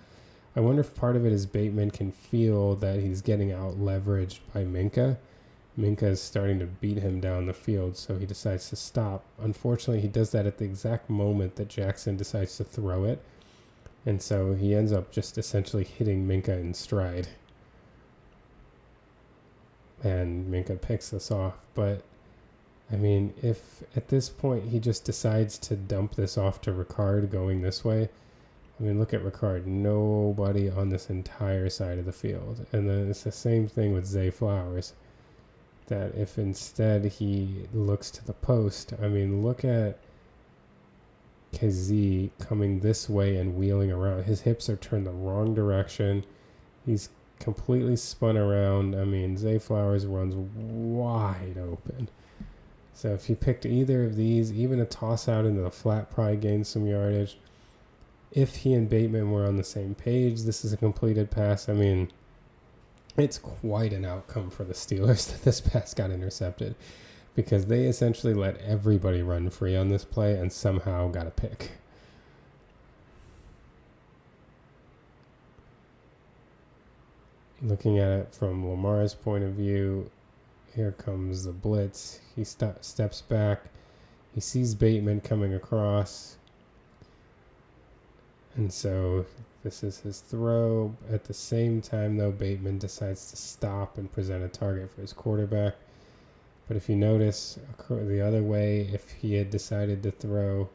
I wonder if part of it is Bateman can feel that he's getting out leveraged by Minkah. Minkah is starting to beat him down the field, so he decides to stop. Unfortunately, he does that at the exact moment that Jackson decides to throw it, and so he ends up just essentially hitting Minkah in stride. And Minkah picks this off. But, I mean, if at this point he just decides to dump this off to Ricard going this way, I mean, look at Ricard. Nobody on this entire side of the field. And then it's the same thing with Zay Flowers. That if instead he looks to the post, I mean, look at KZ coming this way and wheeling around. His hips are turned the wrong direction. He's completely spun around. I mean, Zay Flowers runs wide open. So if he picked either of these, even a toss out into the flat probably gained some yardage. If he and Bateman were on the same page, this is a completed pass. I mean, it's quite an outcome for the Steelers that this pass got intercepted, because they essentially let everybody run free on this play and somehow got a pick. Looking at it from Lamar's point of view, here comes the blitz. He steps back. He sees Bateman coming across. And so this is his throw. At the same time, though, Bateman decides to stop and present a target for his quarterback. But if you notice, the other way, if he had decided to throw,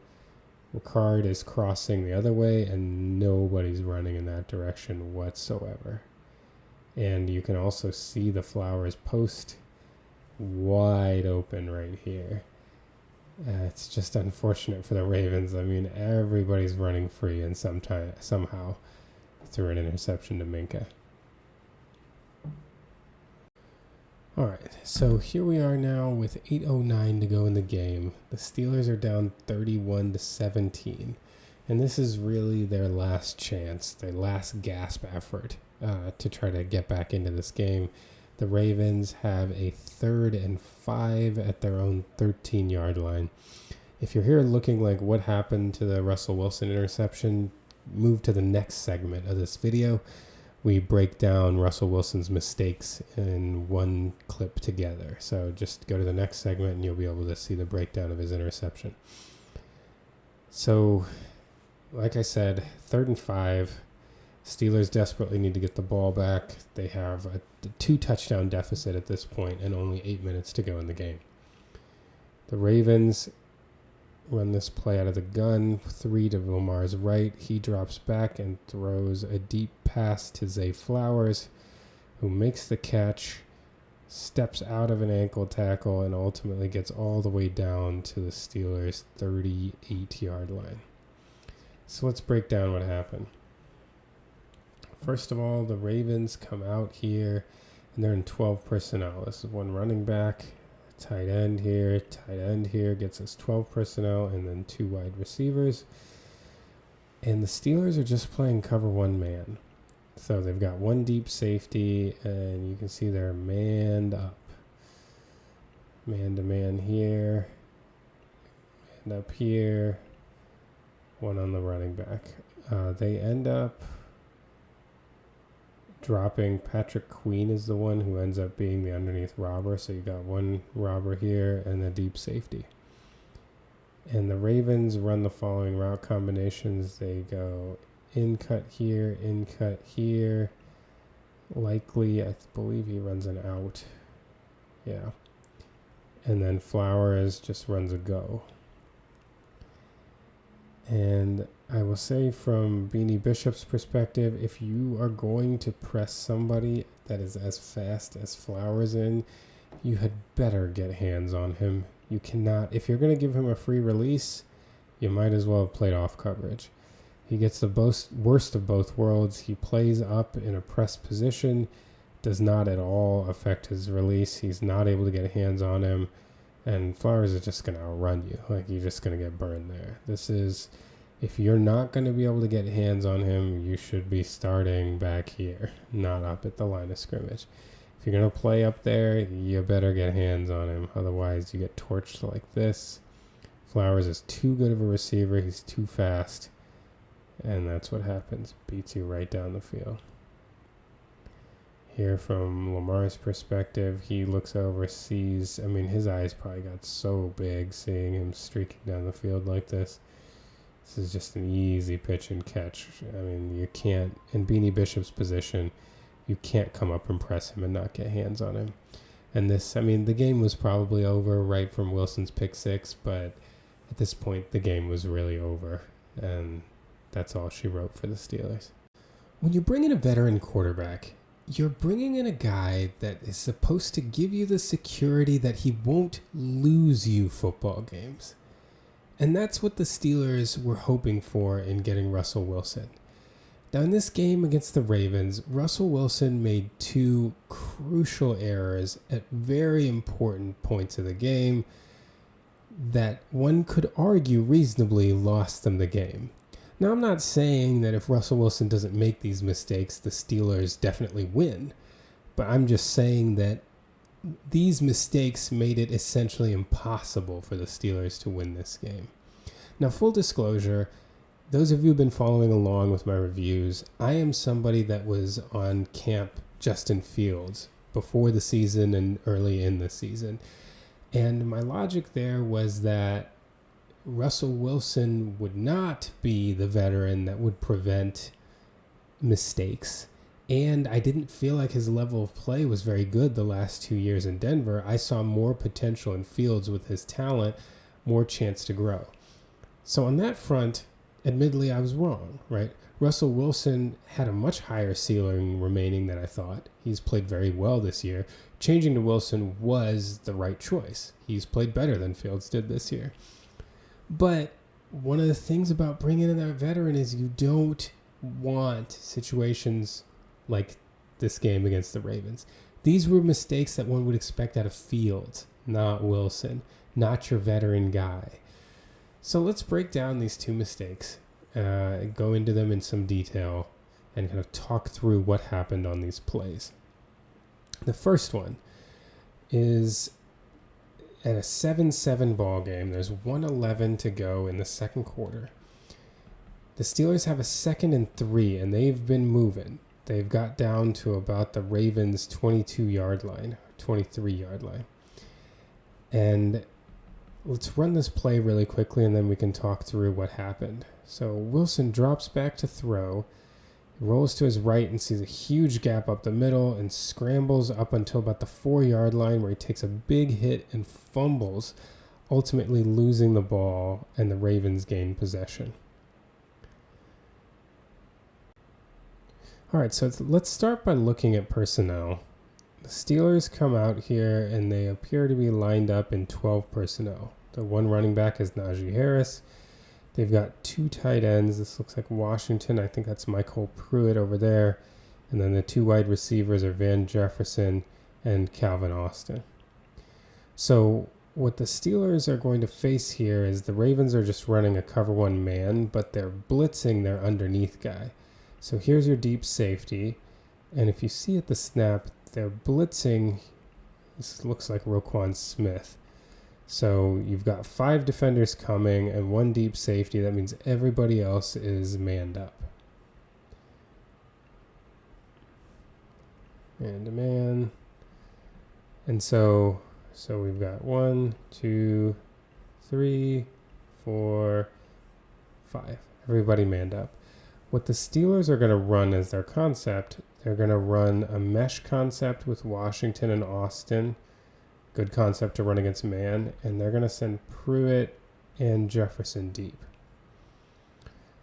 Ricard is crossing the other way, and nobody's running in that direction whatsoever. And you can also see the Flowers post wide open right here. It's just unfortunate for the Ravens. I mean, everybody's running free, and somehow threw an interception to Minka. All right, so here we are now with 8:09 to go in the game. The Steelers are down 31-17, and this is really their last chance, their last gasp effort to try to get back into this game. The Ravens have a 3rd and 5 at their own 13-yard line. If you're here looking like what happened to the Russell Wilson interception, move to the next segment of this video. We break down Russell Wilson's mistakes in one clip together. So just go to the next segment and you'll be able to see the breakdown of his interception. So, like I said, 3rd and 5. Steelers desperately need to get the ball back. They have a 2-touchdown deficit at this point and only 8 minutes to go in the game. The Ravens run this play out of the gun, 3 to Lamar's right. He drops back and throws a deep pass to Zay Flowers, who makes the catch, steps out of an ankle tackle, and ultimately gets all the way down to the Steelers' 38-yard line. So let's break down what happened. First of all, the Ravens come out here, and they're in 12 personnel. This is one running back, tight end here, gets us 12 personnel, and then 2 wide receivers. And the Steelers are just playing cover 1 man. So they've got 1 deep safety, and you can see they're manned up. Man to man here, and up here, 1 on the running back. They end up dropping Patrick Queen is the one who ends up being the underneath robber. So you got 1 robber here and a deep safety. And the Ravens run the following route combinations. They go in cut here. Likely, I believe he runs an out. Yeah. And then Flowers just runs a go. And I will say from Beanie Bishop's perspective, if you are going to press somebody that is as fast as Flowers in, you had better get hands on him. You cannot, if you're going to give him a free release, you might as well have played off coverage. He gets the worst of both worlds. He plays up in a press position, does not at all affect his release. He's not able to get hands on him. And Flowers is just going to outrun you. Like, you're just going to get burned there. This is, if you're not going to be able to get hands on him, you should be starting back here, not up at the line of scrimmage. If you're going to play up there, you better get hands on him. Otherwise, you get torched like this. Flowers is too good of a receiver. He's too fast. And that's what happens. Beats you right down the field. Here from Lamar's perspective, he looks over, sees, I mean, his eyes probably got so big seeing him streaking down the field like this. This is just an easy pitch and catch. I mean, you can't, in Beanie Bishop's position, you can't come up and press him and not get hands on him. And this, I mean, the game was probably over right from Wilson's pick 6, but at this point, the game was really over. And that's all she wrote for the Steelers. When you bring in a veteran quarterback, you're bringing in a guy that is supposed to give you the security that he won't lose you football games. And that's what the Steelers were hoping for in getting Russell Wilson. Now, in this game against the Ravens, Russell Wilson made two crucial errors at very important points of the game that one could argue reasonably lost them the game. Now, I'm not saying that if Russell Wilson doesn't make these mistakes, the Steelers definitely win. But I'm just saying that these mistakes made it essentially impossible for the Steelers to win this game. Now, full disclosure, those of you who've been following along with my reviews, I am somebody that was on camp Justin Fields before the season and early in the season. And my logic there was that Russell Wilson would not be the veteran that would prevent mistakes. And I didn't feel like his level of play was very good the last 2 years in Denver. I saw more potential in Fields with his talent, more chance to grow. So on that front, admittedly, I was wrong, right? Russell Wilson had a much higher ceiling remaining than I thought. He's played very well this year. Changing to Wilson was the right choice. He's played better than Fields did this year. But one of the things about bringing in that veteran is you don't want situations like this game against the Ravens. These were mistakes that one would expect out of Fields, not Wilson, not your veteran guy. So let's break down these two mistakes, go into them in some detail, and kind of talk through what happened on these plays. The first one is at a 7-7 ball game. There's 1:11 to go in the second quarter. The Steelers have a 2nd and 3, and they've been moving. They've got down to about the Ravens' 22-yard line, 23-yard line. And let's run this play really quickly, and then we can talk through what happened. So Wilson drops back to throw, rolls to his right and sees a huge gap up the middle and scrambles up until about the 4-yard line where he takes a big hit and fumbles, ultimately losing the ball, and the Ravens gain possession. All right, so let's start by looking at personnel. The Steelers come out here and they appear to be lined up in 12 personnel. The one running back is Najee Harris. They've got 2 tight ends. This looks like Washington. I think that's Michael Pruitt over there. And then the 2 wide receivers are Van Jefferson and Calvin Austin. So what the Steelers are going to face here is the Ravens are just running a cover 1 man, but they're blitzing their underneath guy. So here's your deep safety. And if you see at the snap, they're blitzing. This looks like Roquan Smith. So you've got 5 defenders coming and 1 deep safety. That means everybody else is manned up. Man to man. And so we've got 1, 2, 3, 4, 5. Everybody manned up. What the Steelers are going to run as their concept, they're going to run a mesh concept with Washington and Austin. Good concept to run against man. And they're going to send Pruitt and Jefferson deep.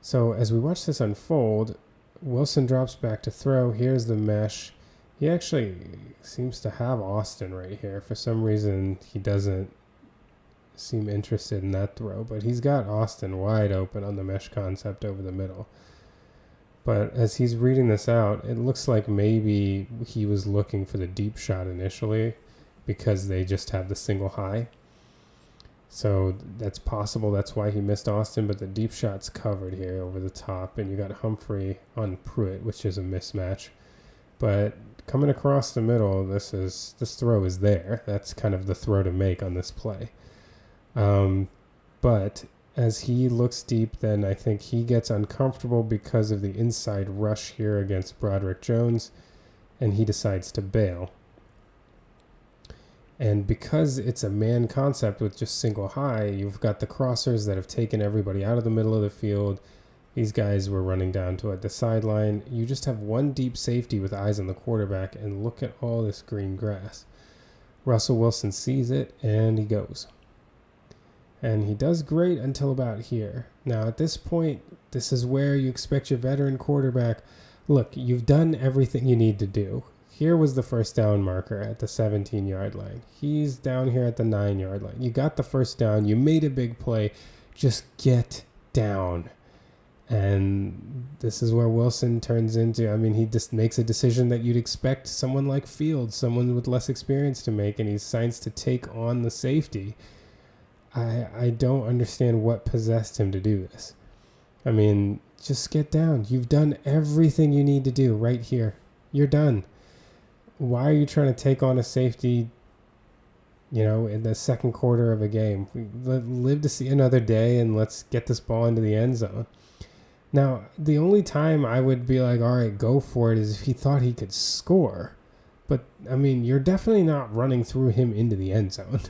So as we watch this unfold, Wilson drops back to throw. Here's the mesh. He actually seems to have Austin right here. For some reason, he doesn't seem interested in that throw. But he's got Austin wide open on the mesh concept over the middle. But as he's reading this out, it looks like maybe he was looking for the deep shot initially because they just had the single high. So that's possible. That's why he missed Austin. But the deep shot's covered here over the top. And you got Humphrey on Pruitt, which is a mismatch. But coming across the middle, this throw is there. That's kind of the throw to make on this play. But as he looks deep, then I think he gets uncomfortable because of the inside rush here against Broderick Jones, and he decides to bail. And because it's a man concept with just single high, you've got the crossers that have taken everybody out of the middle of the field. These guys were running down to the sideline. You just have 1 deep safety with eyes on the quarterback, and look at all this green grass. Russell Wilson sees it, and he goes. And he does great until about here. Now, at this point, this is where you expect your veteran quarterback. Look, you've done everything you need to do. Here was the first down marker at the 17-yard line. He's down here at the 9-yard line. You got the first down. You made a big play. Just get down. And this is where Wilson turns into, he just makes a decision that you'd expect someone like Fields, someone with less experience, to make, and he decides to take on the safety. I don't understand what possessed him to do this. Just get down. You've done everything you need to do right here. You're done. Why are you trying to take on a safety, in the second quarter of a game? Live to see another day, and let's get this ball into the end zone. Now, the only time I would be like, all right, go for it, is if he thought he could score. But, you're definitely not running through him into the end zone.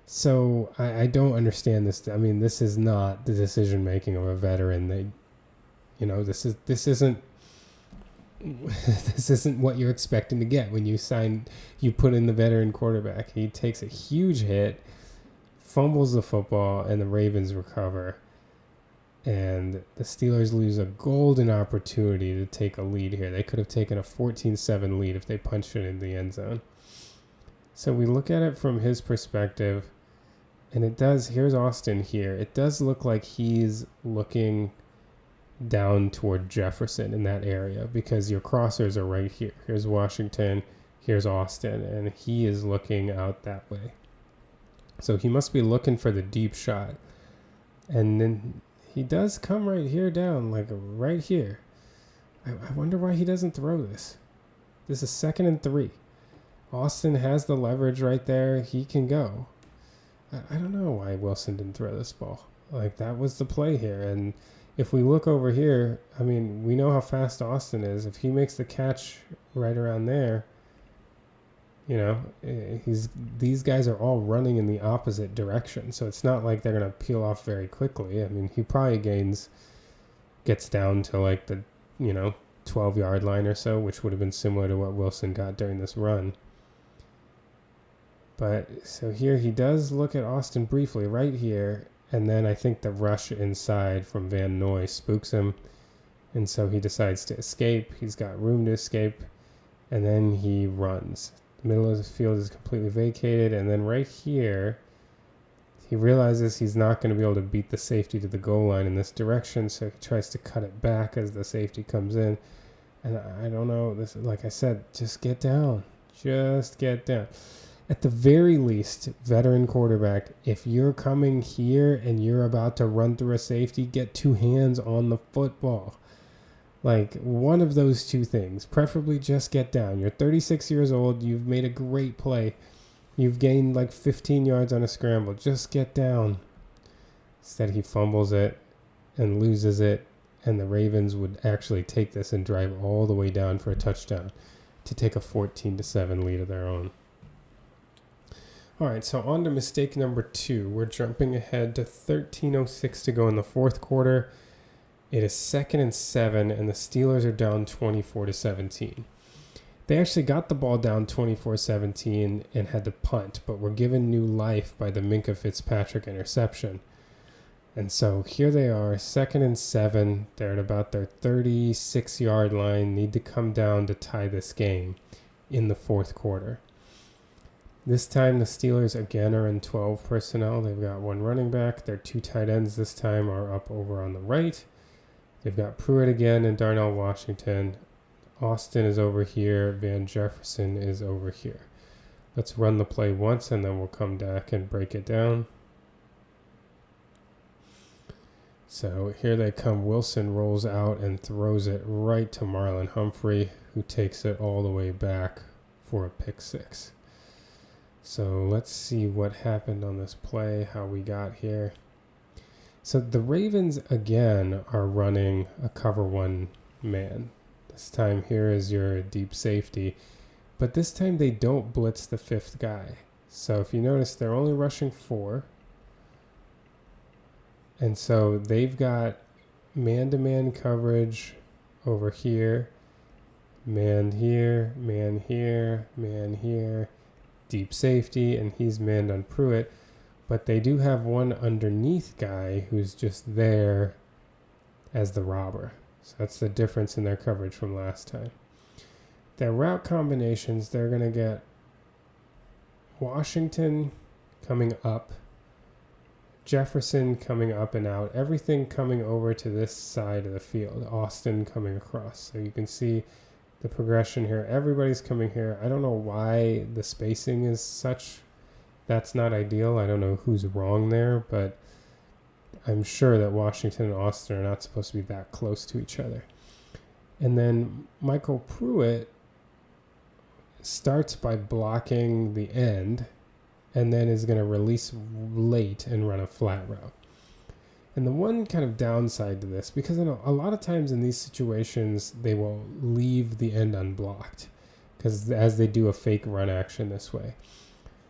So I don't understand this. This is not the decision-making of a veteran. This isn't this isn't what you're expecting to get when you put in the veteran quarterback. He takes a huge hit, fumbles the football, and the Ravens recover. And the Steelers lose a golden opportunity to take a lead here. They could have taken a 14-7 lead if they punched it in the end zone. So we look at it from his perspective, and here's Austin here. It does look like he's looking down toward Jefferson in that area, because your crossers are right here. Here's Washington, here's Austin, and he is looking out that way. So he must be looking for the deep shot. And then he does come right here down, like right here. I wonder why he doesn't throw this. This is 2nd and 3. Austin has the leverage right there. He can go. I don't know why Wilson didn't throw this ball. That was the play here. And if we look over here, we know how fast Austin is. If he makes the catch right around there, these guys are all running in the opposite direction. So it's not like they're going to peel off very quickly. He probably gets down to like the, 12-yard line or so, which would have been similar to what Wilson got during this run. But so here he does look at Austin briefly right here. And then I think the rush inside from Van Noy spooks him. And so he decides to escape. He's got room to escape. And then he runs. The middle of the field is completely vacated. And then right here, he realizes he's not going to be able to beat the safety to the goal line in this direction. So he tries to cut it back as the safety comes in. And I don't know. This, like I said, just get down. Just get down. At the very least, veteran quarterback, if you're coming here and you're about to run through a safety, get two hands on the football. One of those two things. Preferably just get down. You're 36 years old. You've made a great play. You've gained 15 yards on a scramble. Just get down. Instead, he fumbles it and loses it. And the Ravens would actually take this and drive all the way down for a touchdown to take a 14-7 lead of their own. All right, so on to mistake number 2. We're jumping ahead to 13:06 to go in the fourth quarter. It is 2nd and 7, and the Steelers are down 24-17. They actually got the ball down 24-17 and had to punt, but were given new life by the Minkah Fitzpatrick interception. And so here they are, 2nd and 7. They're at about their 36-yard line, need to come down to tie this game in the fourth quarter. This time, the Steelers again are in 12 personnel. They've got one running back. Their 2 tight ends this time are up over on the right. They've got Pruitt again and Darnell Washington. Austin is over here. Van Jefferson is over here. Let's run the play once, and then we'll come back and break it down. So here they come. Wilson rolls out and throws it right to Marlon Humphrey, who takes it all the way back for a pick 6. So let's see what happened on this play, how we got here. So the Ravens, again, are running a cover 1 man. This time here is your deep safety. But this time they don't blitz the 5th guy. So if you notice, they're only rushing 4. And so they've got man-to-man coverage over here. Man here, man here, man here. Deep safety, and he's manned on Pruitt, but they do have one underneath guy who's just there as the robber. So that's the difference in their coverage from last time. Their route combinations, they're going to get Washington coming up Jefferson coming up and out, everything coming over to this side of the field, Austin coming across. So you can see the progression here. Everybody's coming here. I don't know why the spacing is such. That's not ideal. I don't know who's wrong there, but I'm sure that Washington and Austin are not supposed to be that close to each other. And then Michael Pruitt starts by blocking the end and then is going to release late and run a flat route. And the one kind of downside to this, because a lot of times in these situations, they will leave the end unblocked because as they do a fake run action this way.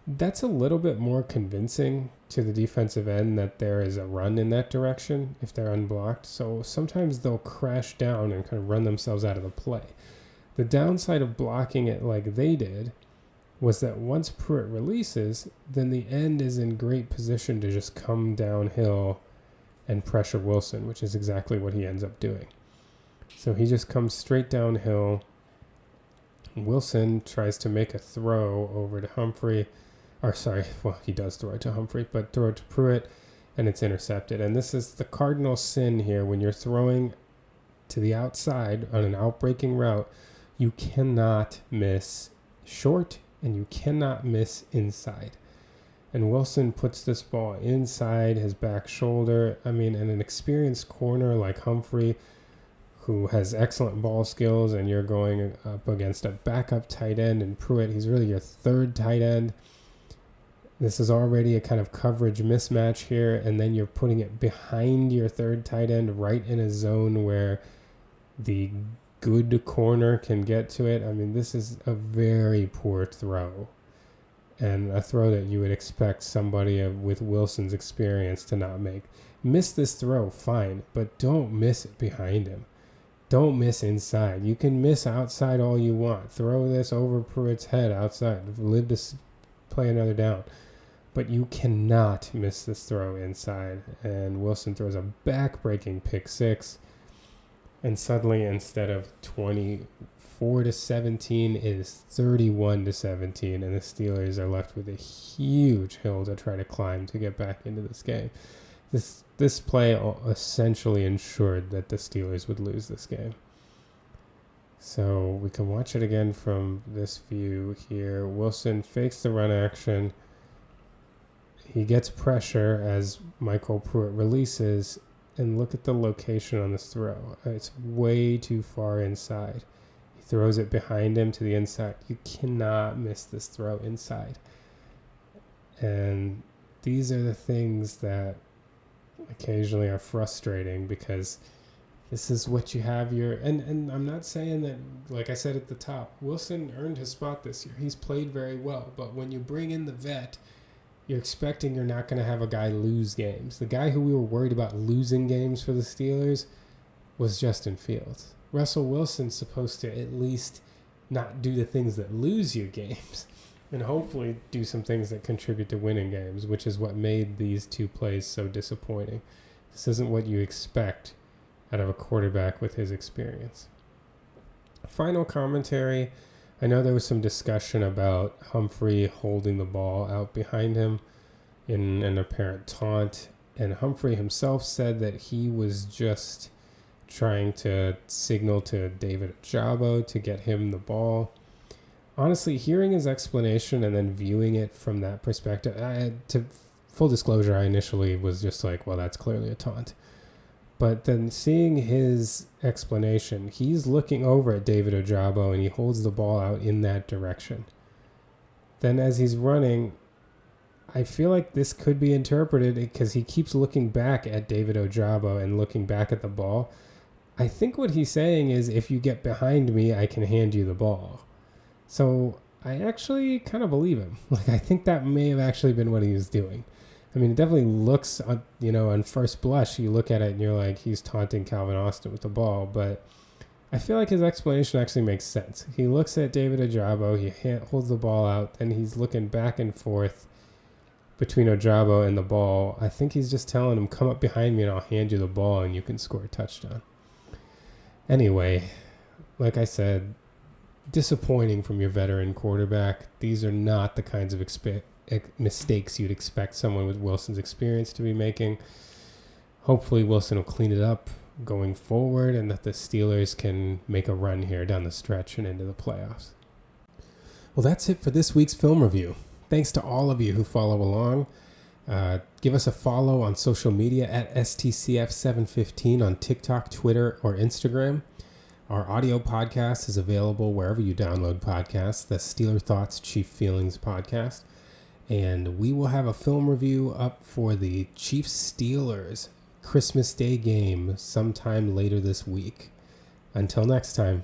That's a little bit more convincing to the defensive end that there is a run in that direction if they're unblocked. So sometimes they'll crash down and kind of run themselves out of the play. The downside of blocking it like they did was that once Pruitt releases, then the end is in great position to just come downhill and pressure Wilson, which is exactly what he ends up doing. So he just comes straight downhill. Wilson tries to make a throw over to Humphrey. He does throw it to Humphrey, but throw it to Pruitt, and it's intercepted. And this is the cardinal sin here. When you're throwing to the outside on an outbreaking route, you cannot miss short and you cannot miss inside. And Wilson puts this ball inside his back shoulder. I mean, and an experienced corner like Humphrey, who has excellent ball skills, and you're going up against a backup tight end, and Pruitt, he's really your third tight end. This is already a kind of coverage mismatch here, and then you're putting it behind your third tight end right in a zone where the good corner can get to it. I mean, this is a very poor throw, and a throw that you would expect somebody with Wilson's experience to not make. Miss this throw, fine, but don't miss it behind him. Don't miss inside. You can miss outside all you want. Throw this over Pruitt's head outside. Live to play another down. But you cannot miss this throw inside. And Wilson throws a back-breaking pick six. And suddenly, instead of 24-17, it is 31-17. And the Steelers are left with a huge hill to try to climb to get back into this game. This play essentially ensured that the Steelers would lose this game. So we can watch it again from this view here. Wilson fakes the run action. He gets pressure as Michael Pruitt releases. And look at the location on this throw. It's way too far inside. He throws it behind him to the inside. You cannot miss this throw inside. And these are the things that occasionally are frustrating, because this is what you have and I'm not saying that, like I said at the top, Wilson earned his spot this year. He's played very well, but when you bring in the vet, you're expecting you're not going to have a guy lose games. The guy who we were worried about losing games for the Steelers was Justin Fields. Russell Wilson's supposed to at least not do the things that lose you games, and hopefully do some things that contribute to winning games, which is what made these two plays so disappointing. This isn't what you expect out of a quarterback with his experience. Final commentary. I know there was some discussion about Humphrey holding the ball out behind him in an apparent taunt, and Humphrey himself said that he was just trying to signal to David Ajabo to get him the ball. Honestly, hearing his explanation and then viewing it from that perspective, full disclosure, I initially was just like, well, that's clearly a taunt. But then seeing his explanation, he's looking over at David Ajabo and he holds the ball out in that direction. Then as he's running, I feel like this could be interpreted because he keeps looking back at David Ajabo and looking back at the ball. I think what he's saying is, if you get behind me, I can hand you the ball. So I actually kind of believe him. Like, I think that may have actually been what he was doing. I mean, it definitely looks, on first blush, you look at it and you're like, he's taunting Calvin Austin with the ball. But I feel like his explanation actually makes sense. He looks at David Ajabo, he holds the ball out, and he's looking back and forth between Ajabo and the ball. I think he's just telling him, come up behind me and I'll hand you the ball and you can score a touchdown. Anyway, like I said, disappointing from your veteran quarterback. These are not the kinds of mistakes you'd expect someone with Wilson's experience to be making. Hopefully Wilson will clean it up going forward and that the Steelers can make a run here down the stretch and into the playoffs. Well, that's it for this week's film review. Thanks to all of you who follow along. Give us a follow on social media at STCF715 on TikTok, Twitter, or Instagram. Our audio podcast is available wherever you download podcasts, the Steeler Thoughts Chief Feelings podcast. And we will have a film review up for the Chiefs-Steelers Christmas Day game sometime later this week. Until next time.